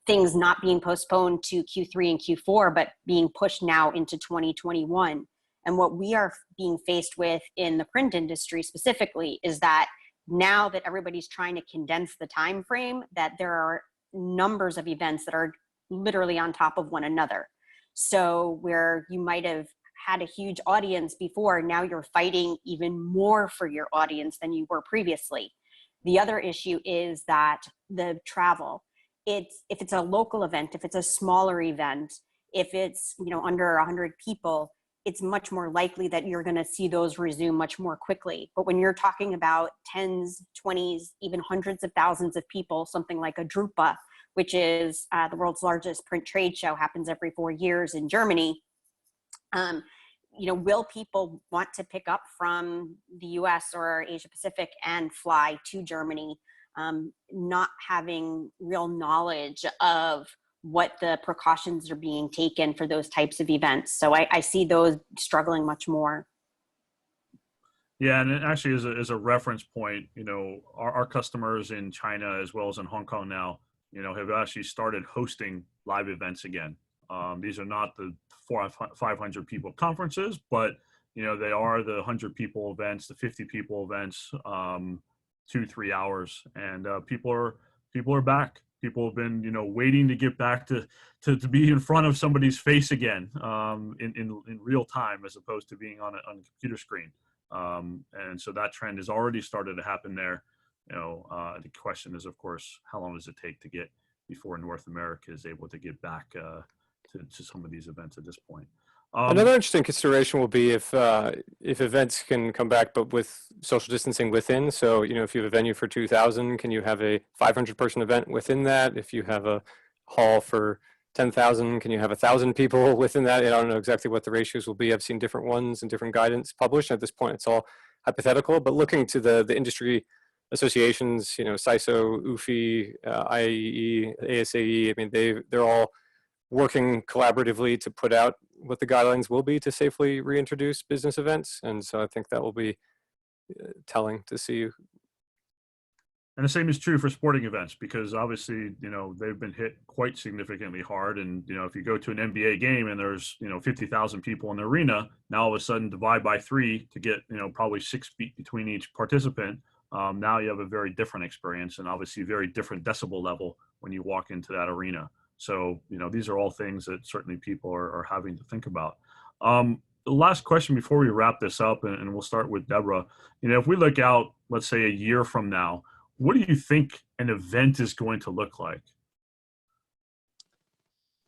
things not being postponed to Q3 and Q4, but being pushed now into 2021. And what we are being faced with in the print industry specifically is that now that everybody's trying to condense the time frame, that there are numbers of events that are literally on top of one another. So where you might have had a huge audience before, now you're fighting even more for your audience than you were previously. The other issue is that the travel, if it's a local event, if it's a smaller event, if it's under 100 people, it's much more likely that you're going to see those resume much more quickly. But when you're talking about tens, 20s, even hundreds of thousands of people, something like a Drupa, which is the world's largest print trade show, happens every 4 years in Germany. Will people want to pick up from the US or Asia Pacific and fly to Germany, not having real knowledge of what the precautions are being taken for those types of events? So I see those struggling much more. Yeah, and it actually is a reference point. Our customers in China as well as in Hong Kong now, have actually started hosting live events again. These are not the 500 people conferences, but they are the 100 people events, the 50 people events, 2-3 hours, and people are back. People have been waiting to get back to be in front of somebody's face again, in real time, as opposed to being on a computer screen. And so that trend has already started to happen there. The question is, of course, how long does it take to get before North America is able to get back to some of these events at this point? Another interesting consideration will be if events can come back, but with social distancing within. So, if you have a venue for 2,000, can you have a 500-person event within that? If you have a hall for 10,000, can you have 1,000 people within that? I don't know exactly what the ratios will be. I've seen different ones and different guidance published. At this point, it's all hypothetical. But looking to the industry associations, CISO, UFI, IAEE, ASAE, I mean, they're all working collaboratively to put out what the guidelines will be to safely reintroduce business events. And so I think that will be telling to see. And the same is true for sporting events, because obviously, they've been hit quite significantly hard. And, if you go to an NBA game and there's, 50,000 people in the arena, now all of a sudden divide by 3 to get, probably 6 feet between each participant. Now you have a very different experience, and obviously a very different decibel level when you walk into that arena. So, these are all things that certainly people are having to think about. The last question before we wrap this up, and we'll start with Deborah. If we look out, let's say a year from now, what do you think an event is going to look like?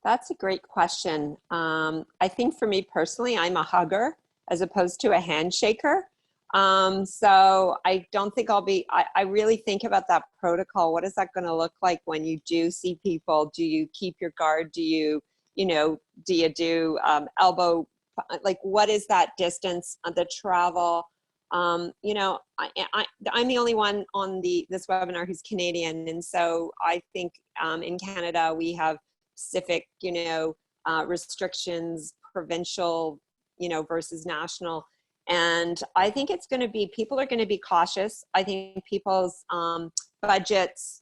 That's a great question. I think for me personally, I'm a hugger as opposed to a handshaker. So I don't think I really think about that protocol. What is that going to look like when you do see people? Do you keep your guard? Do you do elbow, like what is that distance, the travel? I'm the only one on this webinar who's Canadian. And so I think in Canada, we have specific, restrictions, provincial, versus national. And I think it's going to be, people are going to be cautious. I think people's budgets,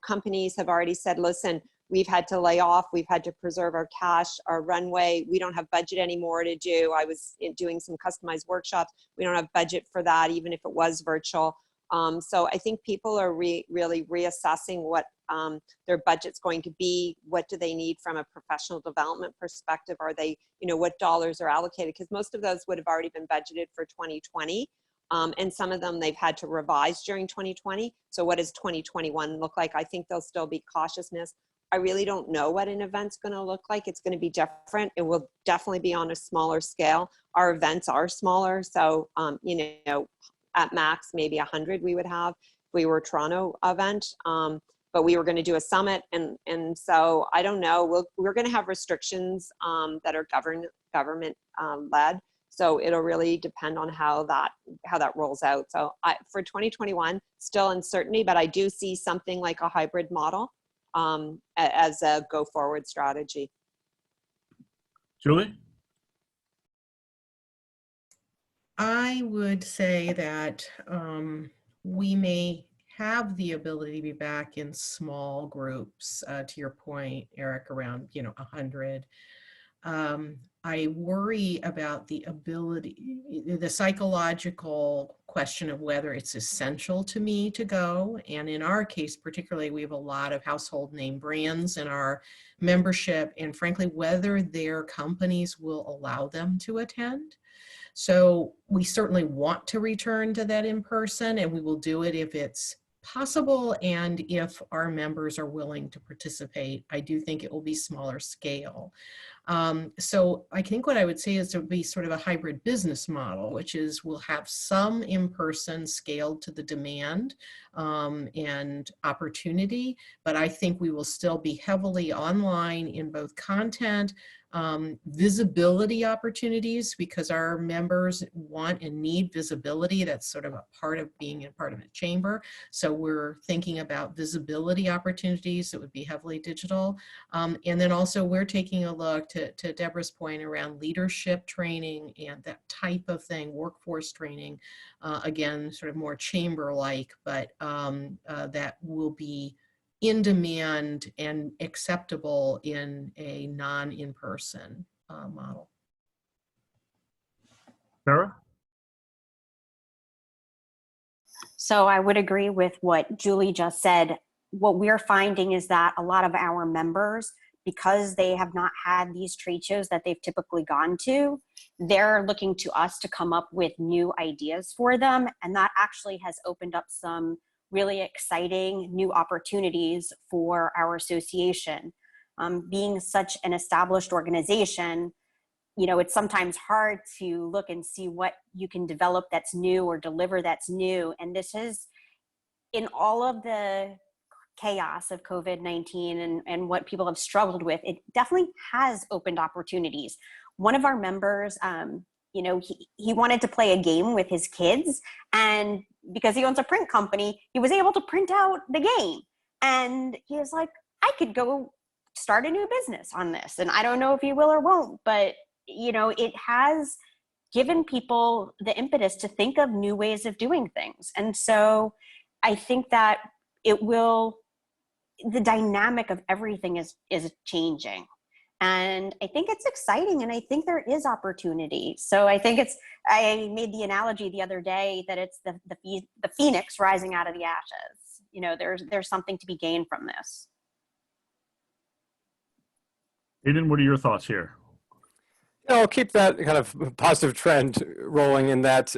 companies have already said, listen, we've had to lay off. We've had to preserve our cash, our runway. We don't have budget anymore to do. I was doing some customized workshops. We don't have budget for that, even if it was virtual. So I think people are really reassessing what their budget's going to be. What do they need from a professional development perspective? Are they, what dollars are allocated? Because most of those would have already been budgeted for 2020. And some of them they've had to revise during 2020. So what does 2021 look like? I think there'll still be cautiousness. I really don't know what an event's going to look like. It's going to be different. It will definitely be on a smaller scale. Our events are smaller. So, at max, maybe 100 we would have if we were a Toronto event. But we were going to do a summit. And so I don't know, we're going to have restrictions that are government led. So it'll really depend on how that rolls out. So for 2021, still uncertainty, but I do see something like a hybrid model as a go forward strategy. Julie? I would say that we may have the ability to be back in small groups, to your point, Eric, around 100. I worry about the psychological question of whether it's essential to me to go. And in our case, particularly, we have a lot of household name brands in our membership, and frankly, whether their companies will allow them to attend. So we certainly want to return to that in person, and we will do it if it's possible and if our members are willing to participate. I do think it will be smaller scale. So I think what I would say is it would be sort of a hybrid business model, which is we'll have some in-person scaled to the demand and opportunity, but I think we will still be heavily online in both content, visibility opportunities, because our members want and need visibility. That's sort of a part of being a part of a chamber. So we're thinking about visibility opportunities that would be heavily digital. And then also we're taking a look to Deborah's point around leadership training and that type of thing, workforce training, again, sort of more chamber-like, but that will be in demand and acceptable in a non-in-person model. Sarah? So I would agree with what Julie just said. What we're finding is that a lot of our members, because they have not had these trade shows that they've typically gone to, they're looking to us to come up with new ideas for them. And that actually has opened up some really exciting new opportunities for our association. Being such an established organization, it's sometimes hard to look and see what you can develop that's new or deliver that's new. And this is, in all of the chaos of COVID-19 and what people have struggled with, it definitely has opened opportunities. One of our members, he wanted to play a game with his kids, and because he owns a print company, he was able to print out the game. And he was like, I could go start a new business on this. And I don't know if he will or won't, but it has given people the impetus to think of new ways of doing things. And so I think that the dynamic of everything is changing. And I think it's exciting, and I think there is opportunity. So I think I made the analogy the other day that it's the phoenix rising out of the ashes. There's something to be gained from this. Aiden, what are your thoughts here? I'll keep that kind of positive trend rolling in that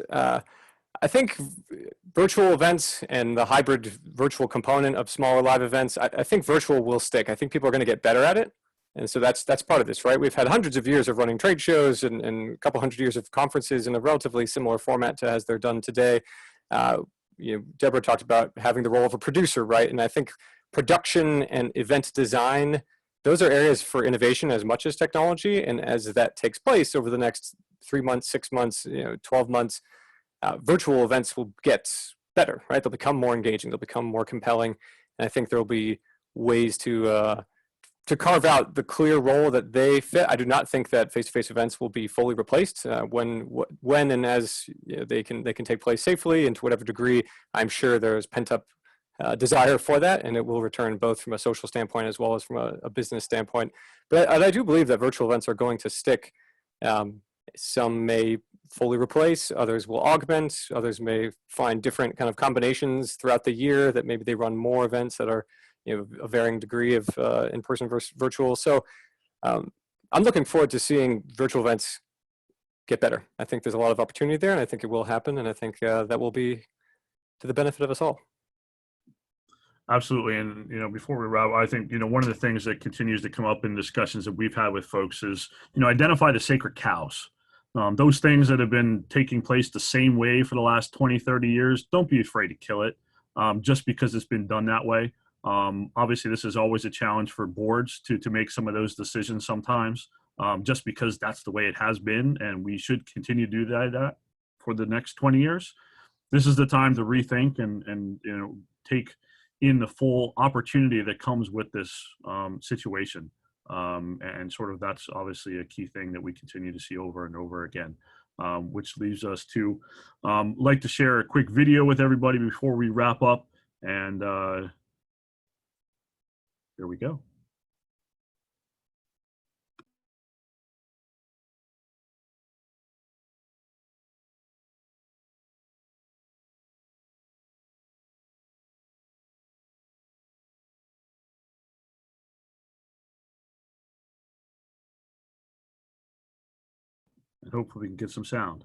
I think virtual events and the hybrid virtual component of smaller live events, I think virtual will stick. I think people are going to get better at it. And so that's part of this, right? We've had hundreds of years of running trade shows and a couple hundred years of conferences in a relatively similar format to as they're done today. Deborah talked about having the role of a producer, right? And I think production and event design, those are areas for innovation as much as technology. And as that takes place over the next 3 months, 6 months, 12 months, virtual events will get better, right? They'll become more engaging, they'll become more compelling. And I think there'll be ways to carve out the clear role that they fit. I do not think that face-to-face events will be fully replaced when and as they can take place safely, and to whatever degree. I'm sure there's pent-up desire for that, and it will return both from a social standpoint as well as from a business standpoint. But I do believe that virtual events are going to stick Some may fully replace, others will augment, others may find different kind of combinations throughout the year that maybe they run more events that are, a varying degree of in-person versus virtual. So I'm looking forward to seeing virtual events get better. I think there's a lot of opportunity there, and I think it will happen, and I think that will be to the benefit of us all. Absolutely. And, before we wrap, I think, one of the things that continues to come up in discussions that we've had with folks is, identify the sacred cows. Those things that have been taking place the same way for the last 20, 30 years, don't be afraid to kill it just because it's been done that way. Obviously, this is always a challenge for boards to make some of those decisions sometimes, just because that's the way it has been, and we should continue to do that for the next 20 years. This is the time to rethink and take in the full opportunity that comes with this situation. And sort of that's obviously a key thing that we continue to see over and over again, which leaves us to like to share a quick video with everybody before we wrap up. And here we go. And hopefully we can get some sound.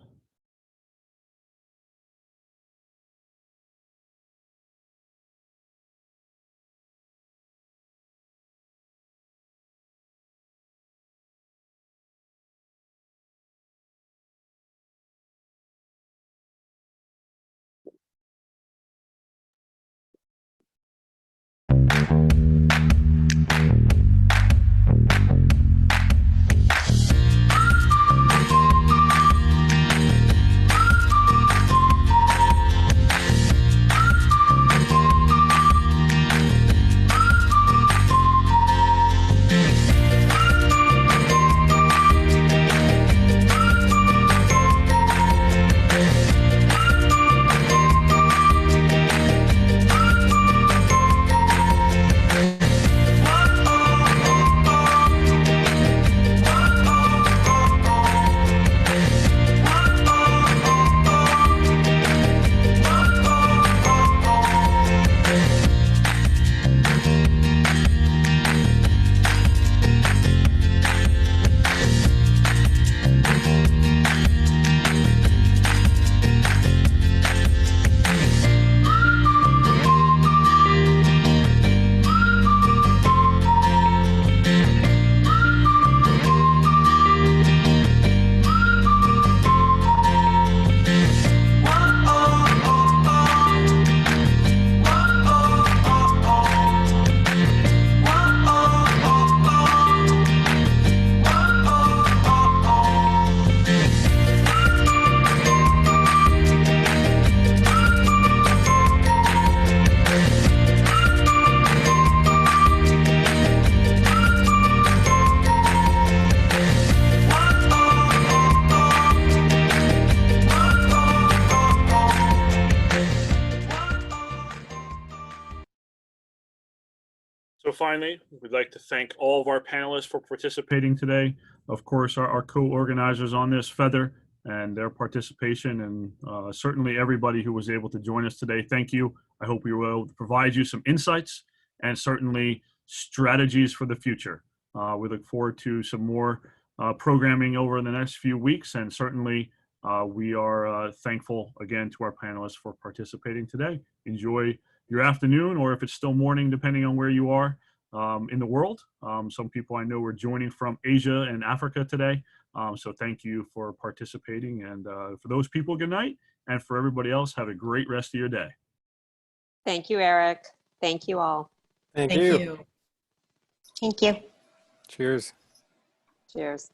So finally, we'd like to thank all of our panelists for participating today. Of course, our co-organizers on this, Feather, and their participation, and certainly everybody who was able to join us today. Thank you. I hope we were able to provide you some insights and certainly strategies for the future. We look forward to some more programming over the next few weeks, and certainly we are thankful again to our panelists for participating today. Enjoy your afternoon, or if it's still morning, depending on where you are in the world. Some people I know are joining from Asia and Africa today. So thank you for participating. And for those people, good night. And for everybody else, have a great rest of your day. Thank you, Eric. Thank you all. Thank Thank you. you. Thank you. Cheers. Cheers.